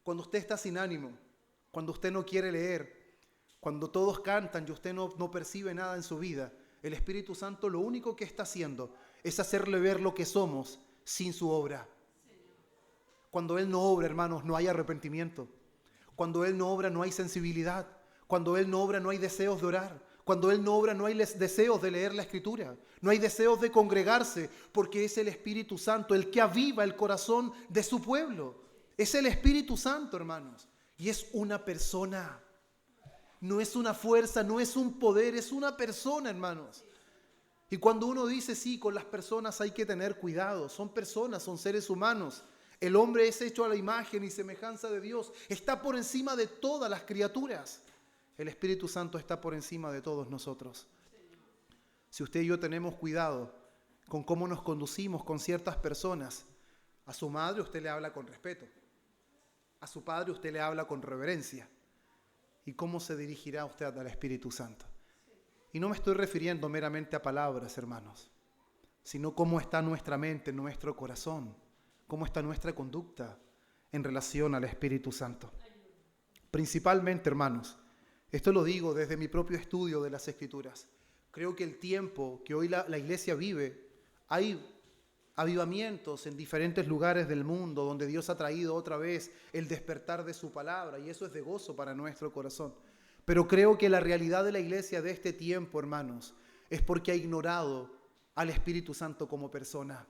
Cuando usted está sin ánimo, cuando usted no quiere leer, cuando todos cantan y usted no percibe nada en su vida, el Espíritu Santo lo único que está haciendo es hacerle ver lo que somos sin su obra. Cuando Él no obra, hermanos, no hay arrepentimiento. Cuando Él no obra, no hay sensibilidad. Cuando Él no obra, no hay deseos de orar. Cuando Él no obra, no hay deseos de leer la Escritura. No hay deseos de congregarse, porque es el Espíritu Santo el que aviva el corazón de su pueblo. Es el Espíritu Santo, hermanos. Y es una persona. No es una fuerza, no es un poder, es una persona, hermanos. Y cuando uno dice, sí, con las personas hay que tener cuidado. Son personas, son seres humanos. El hombre es hecho a la imagen y semejanza de Dios. Está por encima de todas las criaturas. El Espíritu Santo está por encima de todos nosotros. Si usted y yo tenemos cuidado con cómo nos conducimos con ciertas personas, a su madre usted le habla con respeto. A su padre usted le habla con reverencia. ¿Y cómo se dirigirá usted al Espíritu Santo? Y no me estoy refiriendo meramente a palabras, hermanos, sino cómo está nuestra mente, nuestro corazón, cómo está nuestra conducta en relación al Espíritu Santo. Principalmente, hermanos, esto lo digo desde mi propio estudio de las Escrituras. Creo que el tiempo que hoy la iglesia vive, hay avivamientos en diferentes lugares del mundo donde Dios ha traído otra vez el despertar de su palabra, y eso es de gozo para nuestro corazón. Pero creo que la realidad de la iglesia de este tiempo, hermanos, es porque ha ignorado al Espíritu Santo como persona.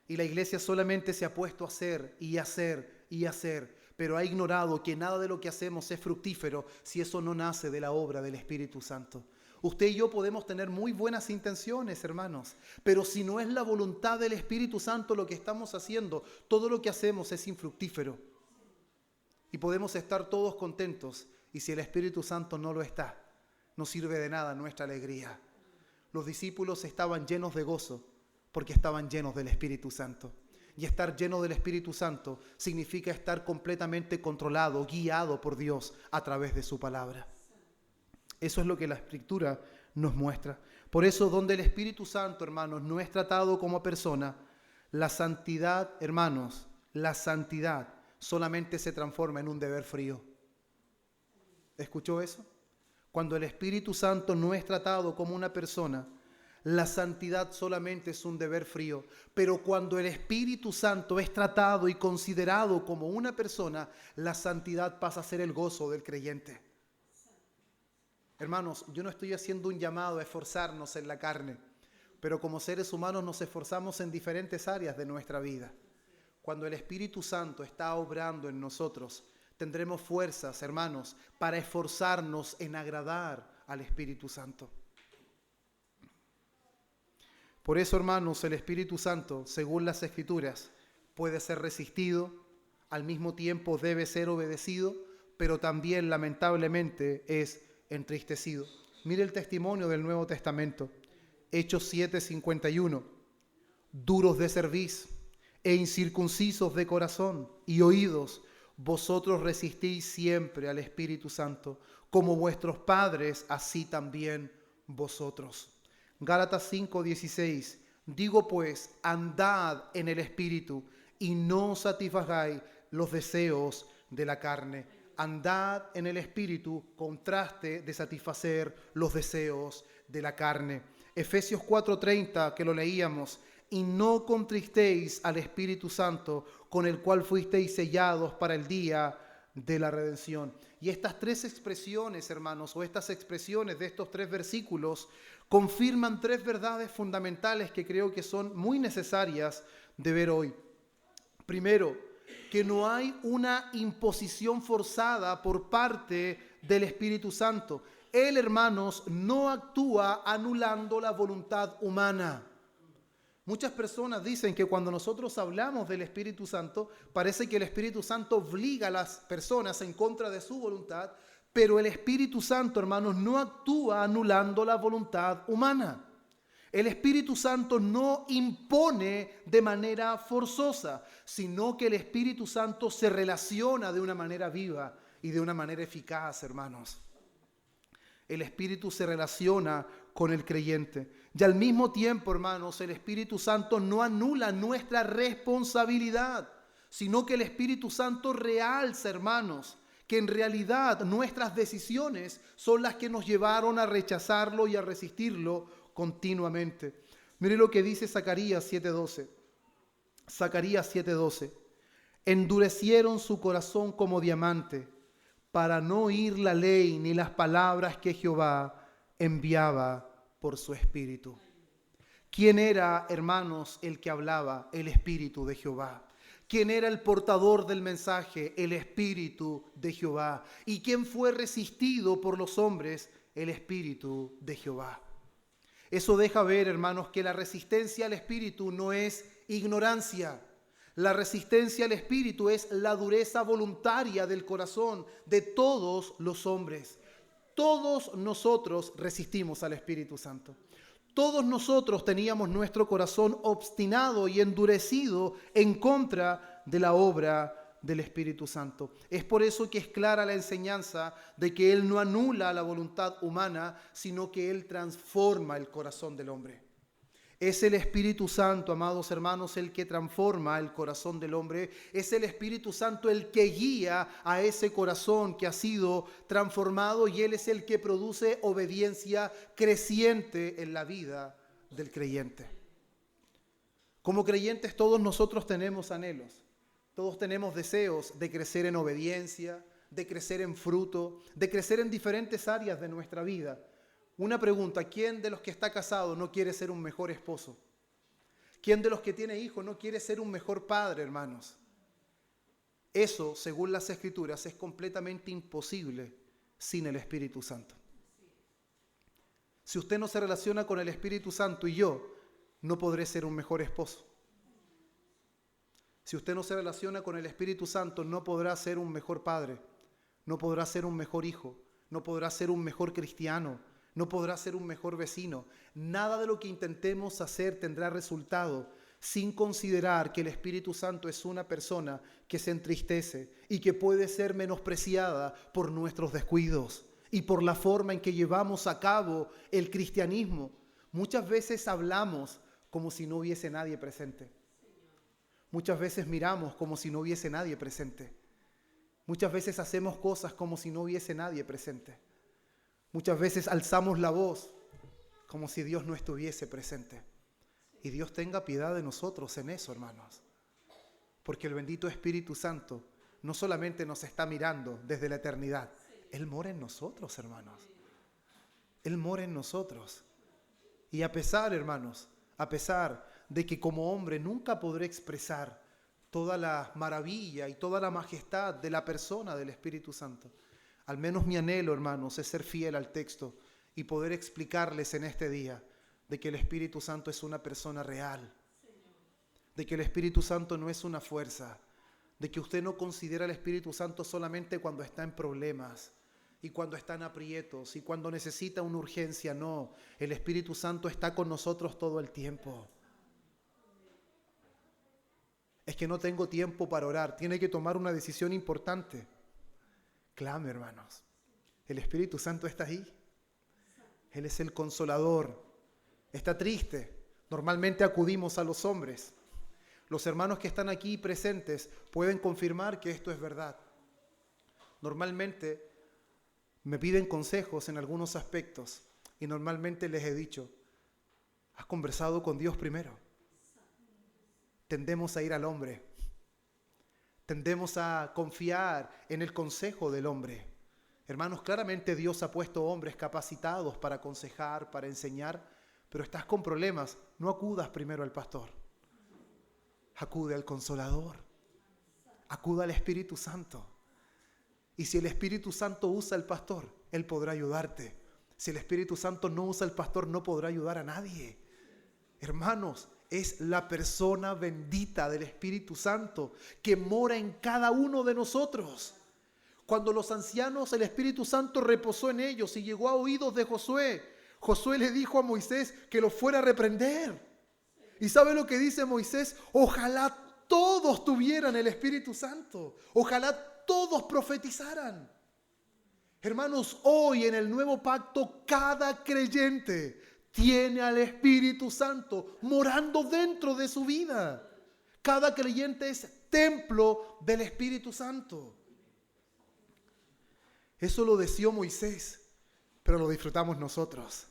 Y la iglesia solamente se ha puesto a hacer y hacer y hacer, pero ha ignorado que nada de lo que hacemos es fructífero si eso no nace de la obra del Espíritu Santo. Usted y yo podemos tener muy buenas intenciones, hermanos, pero si no es la voluntad del Espíritu Santo lo que estamos haciendo, todo lo que hacemos es infructífero. Y podemos estar todos contentos, y si el Espíritu Santo no lo está, no sirve de nada nuestra alegría. Los discípulos estaban llenos de gozo porque estaban llenos del Espíritu Santo. Y estar lleno del Espíritu Santo significa estar completamente controlado, guiado por Dios a través de su palabra. Eso es lo que la Escritura nos muestra. Por eso, donde el Espíritu Santo, hermanos, no es tratado como persona, la santidad, hermanos, la santidad solamente se transforma en un deber frío. ¿Escuchó eso? Cuando el Espíritu Santo no es tratado como una persona, la santidad solamente es un deber frío. Pero cuando el Espíritu Santo es tratado y considerado como una persona, la santidad pasa a ser el gozo del creyente. Hermanos, yo no estoy haciendo un llamado a esforzarnos en la carne, pero como seres humanos nos esforzamos en diferentes áreas de nuestra vida. Cuando el Espíritu Santo está obrando en nosotros, tendremos fuerzas, hermanos, para esforzarnos en agradar al Espíritu Santo. Por eso, hermanos, el Espíritu Santo, según las Escrituras, puede ser resistido, al mismo tiempo debe ser obedecido, pero también, lamentablemente, es entristecido. Mire el testimonio del Nuevo Testamento, Hechos 7:51. Duros de cerviz e incircuncisos de corazón y oídos, vosotros resistís siempre al Espíritu Santo, como vuestros padres, así también vosotros. Gálatas 5:16. Digo pues, andad en el Espíritu y no satisfagáis los deseos de la carne. Andad en el Espíritu, contraste de satisfacer los deseos de la carne. Efesios 4:30, que lo leíamos, y no contristéis al Espíritu Santo, con el cual fuisteis sellados para el día de la redención. Y estas tres expresiones, hermanos, o estas expresiones de estos tres versículos, confirman tres verdades fundamentales que creo que son muy necesarias de ver hoy. Primero, que no hay una imposición forzada por parte del Espíritu Santo. Él, hermanos, no actúa anulando la voluntad humana. Muchas personas dicen que cuando nosotros hablamos del Espíritu Santo, parece que el Espíritu Santo obliga a las personas en contra de su voluntad, pero el Espíritu Santo, hermanos, no actúa anulando la voluntad humana. El Espíritu Santo no impone de manera forzosa, sino que el Espíritu Santo se relaciona de una manera viva y de una manera eficaz, hermanos. el Espíritu se relaciona con el creyente. Y al mismo tiempo, hermanos, el Espíritu Santo no anula nuestra responsabilidad, sino que el Espíritu Santo realza, hermanos, que en realidad nuestras decisiones son las que nos llevaron a rechazarlo y a resistirlo continuamente. Mire lo que dice Zacarías 7:12. Zacarías 7:12. Endurecieron su corazón como diamante para no oír la ley ni las palabras que Jehová enviaba por su Espíritu. ¿Quién era, hermanos, el que hablaba? El Espíritu de Jehová. ¿Quién era el portador del mensaje? El Espíritu de Jehová. ¿Y quién fue resistido por los hombres? El Espíritu de Jehová. Eso deja ver, hermanos, que la resistencia al Espíritu no es ignorancia. La resistencia al Espíritu es la dureza voluntaria del corazón de todos los hombres. Todos nosotros resistimos al Espíritu Santo. Todos nosotros teníamos nuestro corazón obstinado y endurecido en contra de la obra del Espíritu Santo. Es por eso que es clara la enseñanza de que Él no anula la voluntad humana, sino que Él transforma el corazón del hombre. Es el Espíritu Santo, amados hermanos, el que transforma el corazón del hombre. Es el Espíritu Santo el que guía a ese corazón que ha sido transformado, y Él es el que produce obediencia creciente en la vida del creyente. Como creyentes todos nosotros tenemos anhelos, todos tenemos deseos de crecer en obediencia, de crecer en fruto, de crecer en diferentes áreas de nuestra vida. Una pregunta: ¿quién de los que está casado no quiere ser un mejor esposo? ¿Quién de los que tiene hijos no quiere ser un mejor padre, hermanos? Eso, según las Escrituras, es completamente imposible sin el Espíritu Santo. Si usted no se relaciona con el Espíritu Santo, y yo no podré ser un mejor esposo. Si usted no se relaciona con el Espíritu Santo, no podrá ser un mejor padre, no podrá ser un mejor hijo, no podrá ser un mejor cristiano, no podrá ser un mejor vecino. Nada de lo que intentemos hacer tendrá resultado sin considerar que el Espíritu Santo es una persona que se entristece y que puede ser menospreciada por nuestros descuidos y por la forma en que llevamos a cabo el cristianismo. Muchas veces hablamos como si no hubiese nadie presente. Muchas veces miramos como si no hubiese nadie presente. Muchas veces hacemos cosas como si no hubiese nadie presente. Muchas veces alzamos la voz como si Dios no estuviese presente. Y Dios tenga piedad de nosotros en eso, hermanos. Porque el bendito Espíritu Santo no solamente nos está mirando desde la eternidad. Él mora en nosotros, hermanos. Él mora en nosotros. Y a pesar, hermanos, a pesar de que como hombre nunca podré expresar toda la maravilla y toda la majestad de la persona del Espíritu Santo, al menos mi anhelo, hermanos, es ser fiel al texto y poder explicarles en este día de que el Espíritu Santo es una persona real, de que el Espíritu Santo no es una fuerza, de que usted no considera al Espíritu Santo solamente cuando está en problemas y cuando está en aprietos y cuando necesita una urgencia. No, el Espíritu Santo está con nosotros todo el tiempo. Es que no tengo tiempo para orar, tiene que tomar una decisión importante. Clame, hermanos. El Espíritu Santo está ahí. Él es el consolador. Está triste. Normalmente acudimos a los hombres. Los hermanos que están aquí presentes pueden confirmar que esto es verdad. Normalmente me piden consejos en algunos aspectos y normalmente les he dicho: ¿has conversado con Dios primero? Tendemos a ir al hombre. Tendemos a confiar en el consejo del hombre. Hermanos, claramente Dios ha puesto hombres capacitados para aconsejar, para enseñar, pero estás con problemas, no acudas primero al pastor. Acude al Consolador. Acuda al Espíritu Santo. Y si el Espíritu Santo usa al pastor, Él podrá ayudarte. Si el Espíritu Santo no usa al pastor, no podrá ayudar a nadie. Hermanos, es la persona bendita del Espíritu Santo que mora en cada uno de nosotros. Cuando los ancianos, el Espíritu Santo reposó en ellos y llegó a oídos de Josué, Josué le dijo a Moisés que lo fuera a reprender. ¿Y sabe lo que dice Moisés? Ojalá todos tuvieran el Espíritu Santo. Ojalá todos profetizaran. Hermanos, hoy en el nuevo pacto, cada creyente tiene al Espíritu Santo morando dentro de su vida. Cada creyente es templo del Espíritu Santo. Eso lo deseó Moisés, pero lo disfrutamos nosotros.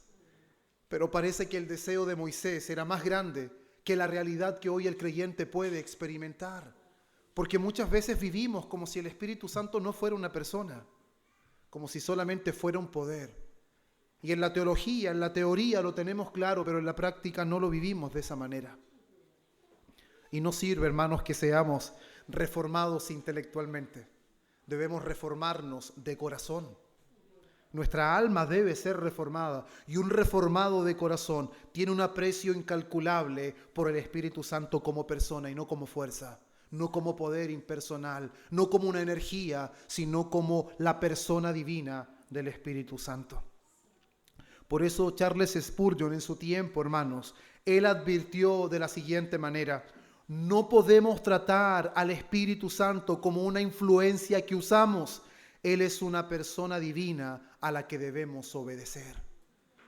Pero parece que el deseo de Moisés era más grande que la realidad que hoy el creyente puede experimentar. Porque muchas veces vivimos como si el Espíritu Santo no fuera una persona, como si solamente fuera un poder. Y en la teología, en la teoría lo tenemos claro, pero en la práctica no lo vivimos de esa manera. Y no sirve, hermanos, que seamos reformados intelectualmente. Debemos reformarnos de corazón. Nuestra alma debe ser reformada, y un reformado de corazón tiene un aprecio incalculable por el Espíritu Santo como persona y no como fuerza, no como poder impersonal, no como una energía, sino como la persona divina del Espíritu Santo. Por eso Charles Spurgeon en su tiempo, hermanos, él advirtió de la siguiente manera: no podemos tratar al Espíritu Santo como una influencia que usamos. Él es una persona divina a la que debemos obedecer.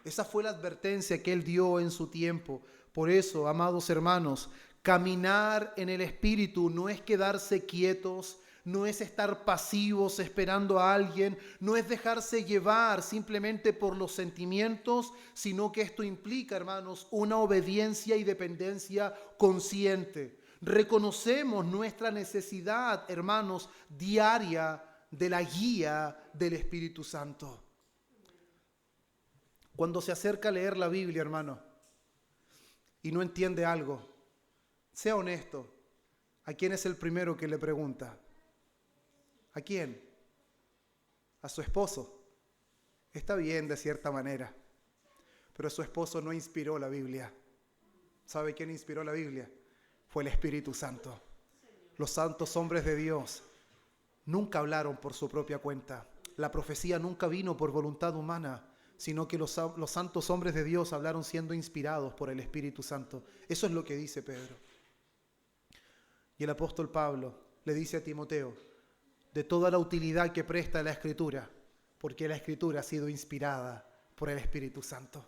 Esa fue la advertencia que él dio en su tiempo. Por eso, amados hermanos, caminar en el Espíritu no es quedarse quietos, no es estar pasivos esperando a alguien, no es dejarse llevar simplemente por los sentimientos, sino que esto implica, hermanos, una obediencia y dependencia consciente. Reconocemos nuestra necesidad, hermanos, diaria de la guía del Espíritu Santo. Cuando se acerca a leer la Biblia, hermano, y no entiende algo, sea honesto. ¿A quién es el primero que le pregunta? ¿A quién? A su esposo. Está bien de cierta manera, pero su esposo no inspiró la Biblia. ¿Sabe quién inspiró la Biblia? Fue el Espíritu Santo. Los santos hombres de Dios nunca hablaron por su propia cuenta. La profecía nunca vino por voluntad humana, sino que los santos hombres de Dios hablaron siendo inspirados por el Espíritu Santo. Eso es lo que dice Pedro. Y el apóstol Pablo le dice a Timoteo de toda la utilidad que presta la Escritura, porque la Escritura ha sido inspirada por el Espíritu Santo.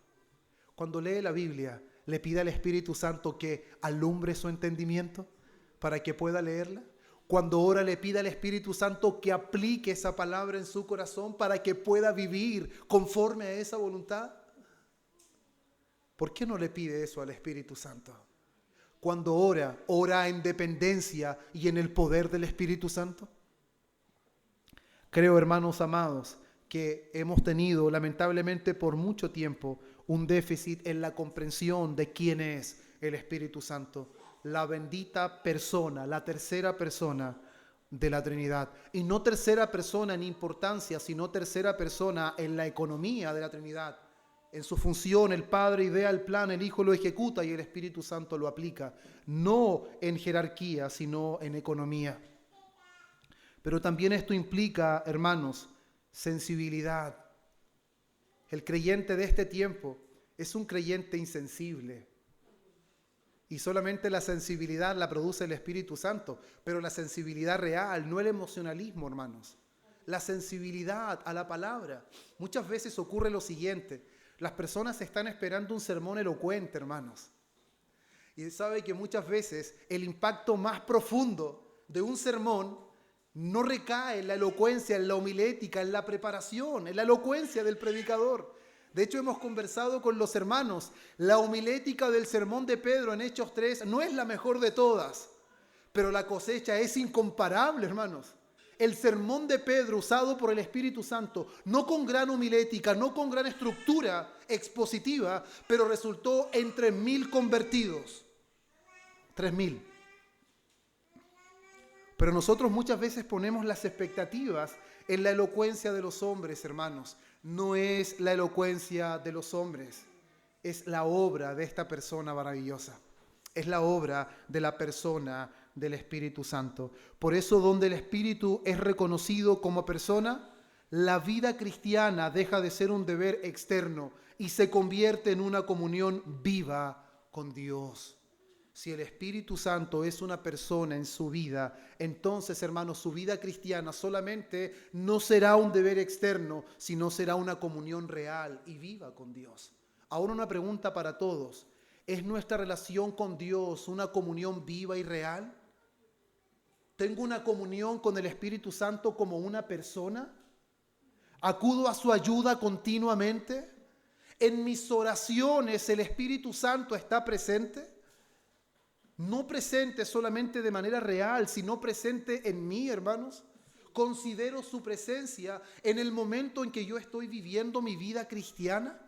Cuando lee la Biblia, le pide al Espíritu Santo que alumbre su entendimiento para que pueda leerla. Cuando ora, le pide al Espíritu Santo que aplique esa palabra en su corazón para que pueda vivir conforme a esa voluntad. ¿Por qué no le pide eso al Espíritu Santo? Cuando ora en dependencia y en el poder del Espíritu Santo. Creo, hermanos amados, que hemos tenido lamentablemente por mucho tiempo un déficit en la comprensión de quién es el Espíritu Santo, la bendita persona, la tercera persona de la Trinidad. Y no tercera persona en importancia, sino tercera persona en la economía de la Trinidad. En su función, el Padre idea el plan, el Hijo lo ejecuta y el Espíritu Santo lo aplica. No en jerarquía, sino en economía. Pero también esto implica, hermanos, sensibilidad. El creyente de este tiempo es un creyente insensible. Y solamente la sensibilidad la produce el Espíritu Santo, pero la sensibilidad real, no el emocionalismo, hermanos. La sensibilidad a la palabra. Muchas veces ocurre lo siguiente: las personas están esperando un sermón elocuente, hermanos. Y sabe que muchas veces el impacto más profundo de un sermón no recae en la elocuencia, en la homilética, en la preparación, en la elocuencia del predicador. De hecho, hemos conversado con los hermanos. La homilética del sermón de Pedro en Hechos 3 no es la mejor de todas, pero la cosecha es incomparable, hermanos. El sermón de Pedro, usado por el Espíritu Santo, no con gran homilética, no con gran estructura expositiva, pero resultó en 3.000 convertidos. 3.000. Pero nosotros muchas veces ponemos las expectativas en la elocuencia de los hombres, hermanos. No es la elocuencia de los hombres, es la obra de esta persona maravillosa. Es la obra de la persona del Espíritu Santo. Por eso, donde el Espíritu es reconocido como persona, la vida cristiana deja de ser un deber externo y se convierte en una comunión viva con Dios. Si el Espíritu Santo es una persona en su vida, entonces, hermanos, su vida cristiana solamente no será un deber externo, sino será una comunión real y viva con Dios. Ahora una pregunta para todos. ¿Es nuestra relación con Dios una comunión viva y real? ¿Tengo una comunión con el Espíritu Santo como una persona? ¿Acudo a su ayuda continuamente? ¿En mis oraciones el Espíritu Santo está presente? No presente solamente de manera real, sino presente en mí, hermanos. Considero su presencia en el momento en que yo estoy viviendo mi vida cristiana.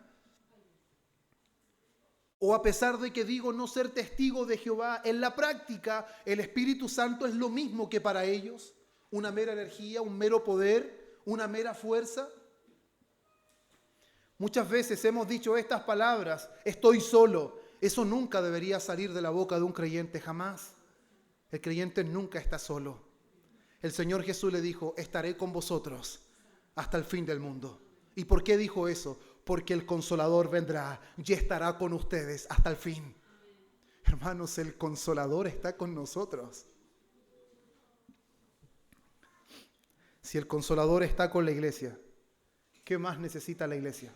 O a pesar de que digo no ser testigo de Jehová, en la práctica el Espíritu Santo es lo mismo que para ellos. Una mera energía, un mero poder, una mera fuerza. Muchas veces hemos dicho estas palabras, estoy solo. Eso nunca debería salir de la boca de un creyente, jamás. El creyente nunca está solo. El Señor Jesús le dijo, estaré con vosotros hasta el fin del mundo. ¿Y por qué dijo eso? Porque el Consolador vendrá y estará con ustedes hasta el fin. Hermanos, el Consolador está con nosotros. Si el Consolador está con la iglesia, ¿qué más necesita la iglesia?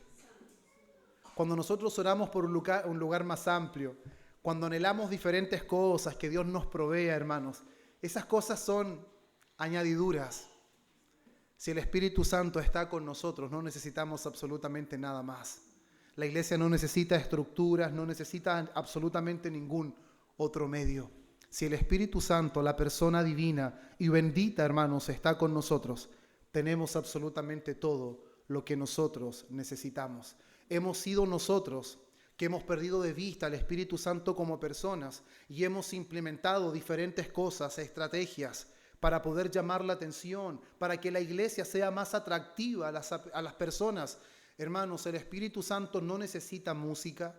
Cuando nosotros oramos por un lugar más amplio, cuando anhelamos diferentes cosas que Dios nos provea, hermanos, esas cosas son añadiduras. Si el Espíritu Santo está con nosotros, no necesitamos absolutamente nada más. La iglesia no necesita estructuras, no necesita absolutamente ningún otro medio. Si el Espíritu Santo, la persona divina y bendita, hermanos, está con nosotros, tenemos absolutamente todo lo que nosotros necesitamos. Hemos sido nosotros que hemos perdido de vista al Espíritu Santo como personas y hemos implementado diferentes cosas, estrategias para poder llamar la atención, para que la iglesia sea más atractiva a las personas. Hermanos, el Espíritu Santo no necesita música,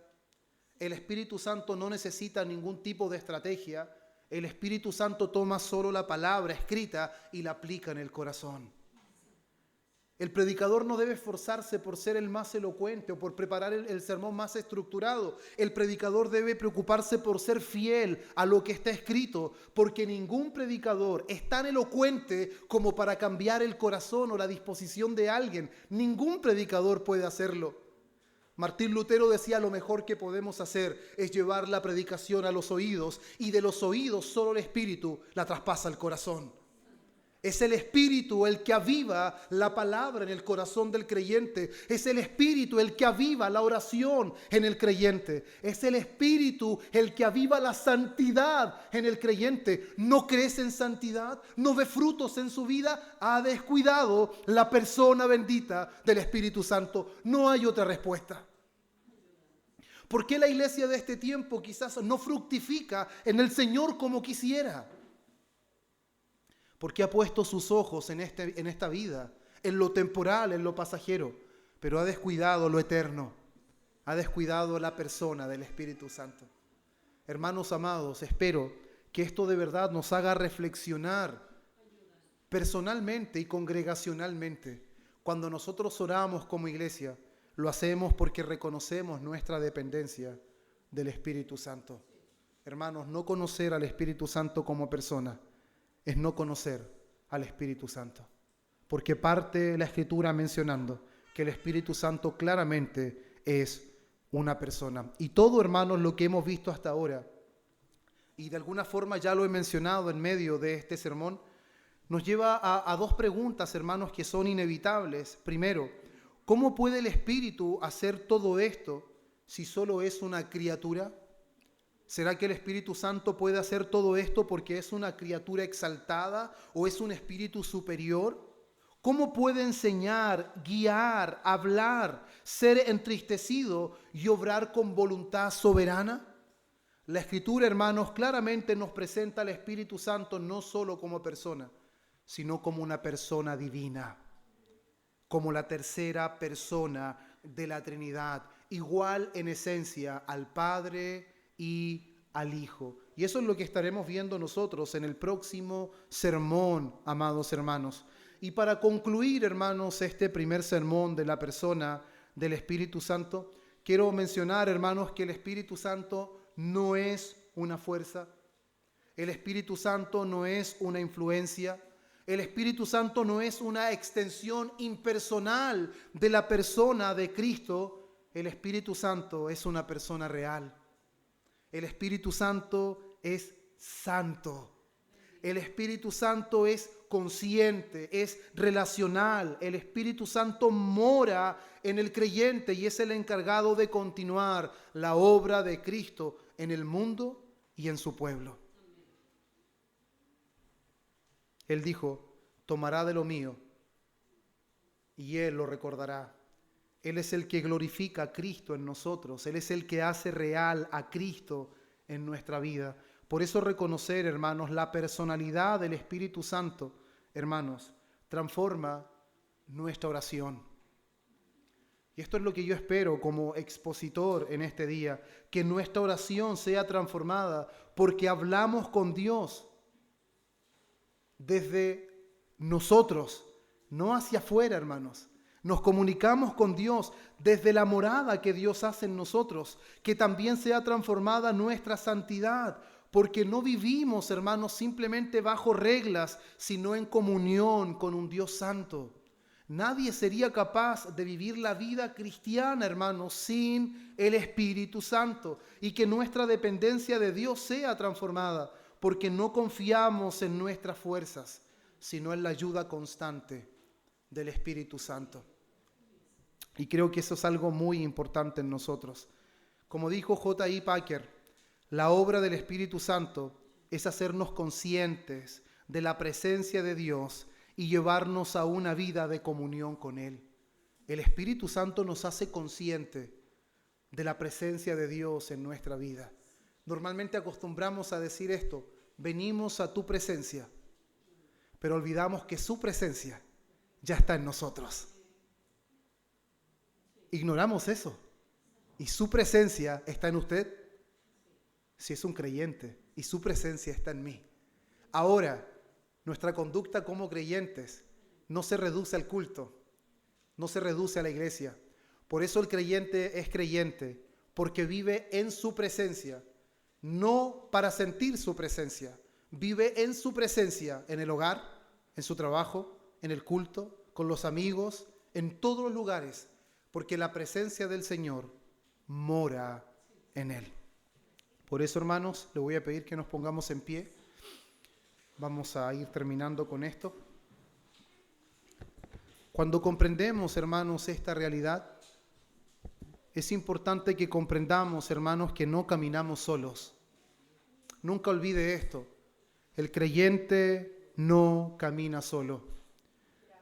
el Espíritu Santo no necesita ningún tipo de estrategia, el Espíritu Santo toma solo la palabra escrita y la aplica en el corazón. El predicador no debe esforzarse por ser el más elocuente o por preparar el sermón más estructurado. El predicador debe preocuparse por ser fiel a lo que está escrito, porque ningún predicador es tan elocuente como para cambiar el corazón o la disposición de alguien. Ningún predicador puede hacerlo. Martín Lutero decía, lo mejor que podemos hacer es llevar la predicación a los oídos, y de los oídos solo el Espíritu la traspasa al corazón. Es el Espíritu el que aviva la palabra en el corazón del creyente. Es el Espíritu el que aviva la oración en el creyente. Es el Espíritu el que aviva la santidad en el creyente. ¿No crece en santidad? ¿No ve frutos en su vida? Ha descuidado la persona bendita del Espíritu Santo. No hay otra respuesta. ¿Por qué la iglesia de este tiempo quizás no fructifica en el Señor como quisiera? Porque ha puesto sus ojos en esta vida, en lo temporal, en lo pasajero, pero ha descuidado lo eterno, ha descuidado la persona del Espíritu Santo. Hermanos amados, espero que esto de verdad nos haga reflexionar personalmente y congregacionalmente. Cuando nosotros oramos como iglesia, lo hacemos porque reconocemos nuestra dependencia del Espíritu Santo. Hermanos, no conocer al Espíritu Santo como persona es no conocer al Espíritu Santo, porque parte la Escritura mencionando que el Espíritu Santo claramente es una persona. Y todo, hermanos, lo que hemos visto hasta ahora, y de alguna forma ya lo he mencionado en medio de este sermón, nos lleva a dos preguntas, hermanos, que son inevitables. Primero, ¿cómo puede el Espíritu hacer todo esto si solo es una criatura? ¿Será que el Espíritu Santo puede hacer todo esto porque es una criatura exaltada o es un espíritu superior? ¿Cómo puede enseñar, guiar, hablar, ser entristecido y obrar con voluntad soberana? La Escritura, hermanos, claramente nos presenta al Espíritu Santo no solo como persona, sino como una persona divina, como la tercera persona de la Trinidad, igual en esencia al Padre y al Hijo. Y eso es lo que estaremos viendo nosotros en el próximo sermón, amados hermanos. Y para concluir, hermanos, este primer sermón de la persona del Espíritu Santo, quiero mencionar, hermanos, que el Espíritu Santo no es una fuerza. El Espíritu Santo no es una influencia. El Espíritu Santo no es una extensión impersonal de la persona de Cristo. El Espíritu Santo es una persona real. El Espíritu Santo es santo. El Espíritu Santo es consciente, es relacional. El Espíritu Santo mora en el creyente y es el encargado de continuar la obra de Cristo en el mundo y en su pueblo. Él dijo, tomará de lo mío y Él lo recordará. Él es el que glorifica a Cristo en nosotros. Él es el que hace real a Cristo en nuestra vida. Por eso reconocer, hermanos, la personalidad del Espíritu Santo, hermanos, transforma nuestra oración. Y esto es lo que yo espero como expositor en este día, que nuestra oración sea transformada porque hablamos con Dios desde nosotros, no hacia afuera, hermanos. Nos comunicamos con Dios desde la morada que Dios hace en nosotros, que también sea transformada nuestra santidad, porque no vivimos, hermanos, simplemente bajo reglas, sino en comunión con un Dios santo. Nadie sería capaz de vivir la vida cristiana, hermanos, sin el Espíritu Santo, y que nuestra dependencia de Dios sea transformada, porque no confiamos en nuestras fuerzas, sino en la ayuda constante del Espíritu Santo. Y creo que eso es algo muy importante en nosotros. Como dijo J.I. Packer, la obra del Espíritu Santo es hacernos conscientes de la presencia de Dios y llevarnos a una vida de comunión con Él. El Espíritu Santo nos hace consciente de la presencia de Dios en nuestra vida. Normalmente acostumbramos a decir esto, venimos a tu presencia, pero olvidamos que su presencia ya está en nosotros. Ignoramos eso. Y su presencia está en usted, si es un creyente, y su presencia está en mí. Ahora, nuestra conducta como creyentes no se reduce al culto, no se reduce a la iglesia. Por eso el creyente es creyente, porque vive en su presencia, no para sentir su presencia. Vive en su presencia, en el hogar, en su trabajo, en el culto, con los amigos, en todos los lugares, porque la presencia del Señor mora en Él. Por eso, hermanos, le voy a pedir que nos pongamos en pie. Vamos a ir terminando con esto. Cuando comprendemos, hermanos, esta realidad, es importante que comprendamos, hermanos, que no caminamos solos. Nunca olvide esto. El creyente no camina solo.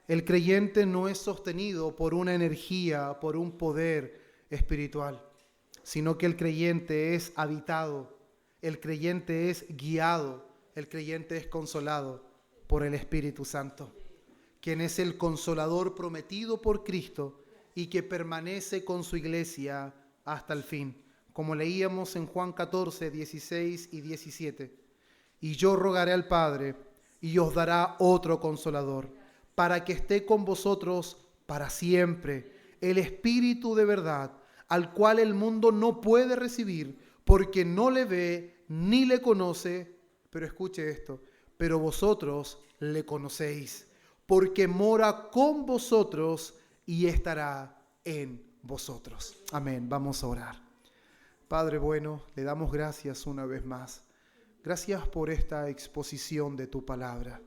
El creyente no es sostenido por una energía, por un poder espiritual, sino que el creyente es habitado, el creyente es guiado, el creyente es consolado por el Espíritu Santo, quien es el consolador prometido por Cristo y que permanece con su iglesia hasta el fin, como leíamos en Juan 14, 16 y 17. Y yo rogaré al Padre y os dará otro consolador, para que esté con vosotros para siempre, el Espíritu de verdad, al cual el mundo no puede recibir, porque no le ve ni le conoce, pero escuche esto, pero vosotros le conocéis, porque mora con vosotros y estará en vosotros. Amén. Vamos a orar. Padre bueno, le damos gracias una vez más. Gracias por esta exposición de tu palabra.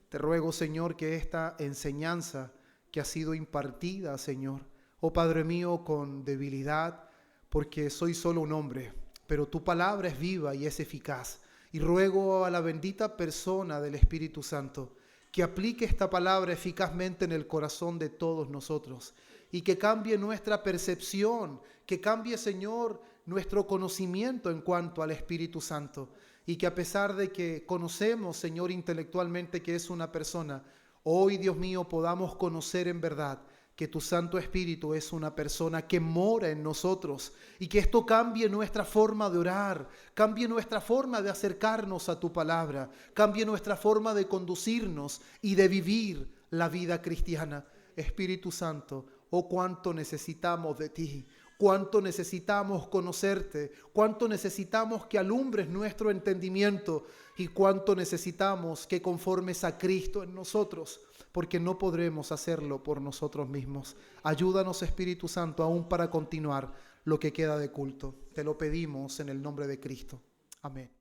Te ruego, Señor, que esta enseñanza que ha sido impartida, Señor, oh Padre mío, con debilidad, porque soy solo un hombre, pero tu palabra es viva y es eficaz. Y ruego a la bendita persona del Espíritu Santo que aplique esta palabra eficazmente en el corazón de todos nosotros y que cambie nuestra percepción, que cambie, Señor, nuestro conocimiento en cuanto al Espíritu Santo. Y que a pesar de que conocemos, Señor, intelectualmente que es una persona, hoy, Dios mío, podamos conocer en verdad que tu Santo Espíritu es una persona que mora en nosotros y que esto cambie nuestra forma de orar, cambie nuestra forma de acercarnos a tu palabra, cambie nuestra forma de conducirnos y de vivir la vida cristiana. Espíritu Santo, oh cuánto necesitamos de ti. cuánto necesitamos conocerte, cuánto necesitamos que alumbres nuestro entendimiento y cuánto necesitamos que conformes a Cristo en nosotros, porque no podremos hacerlo por nosotros mismos. Ayúdanos, Espíritu Santo, aún para continuar lo que queda de culto. Te lo pedimos en el nombre de Cristo. Amén.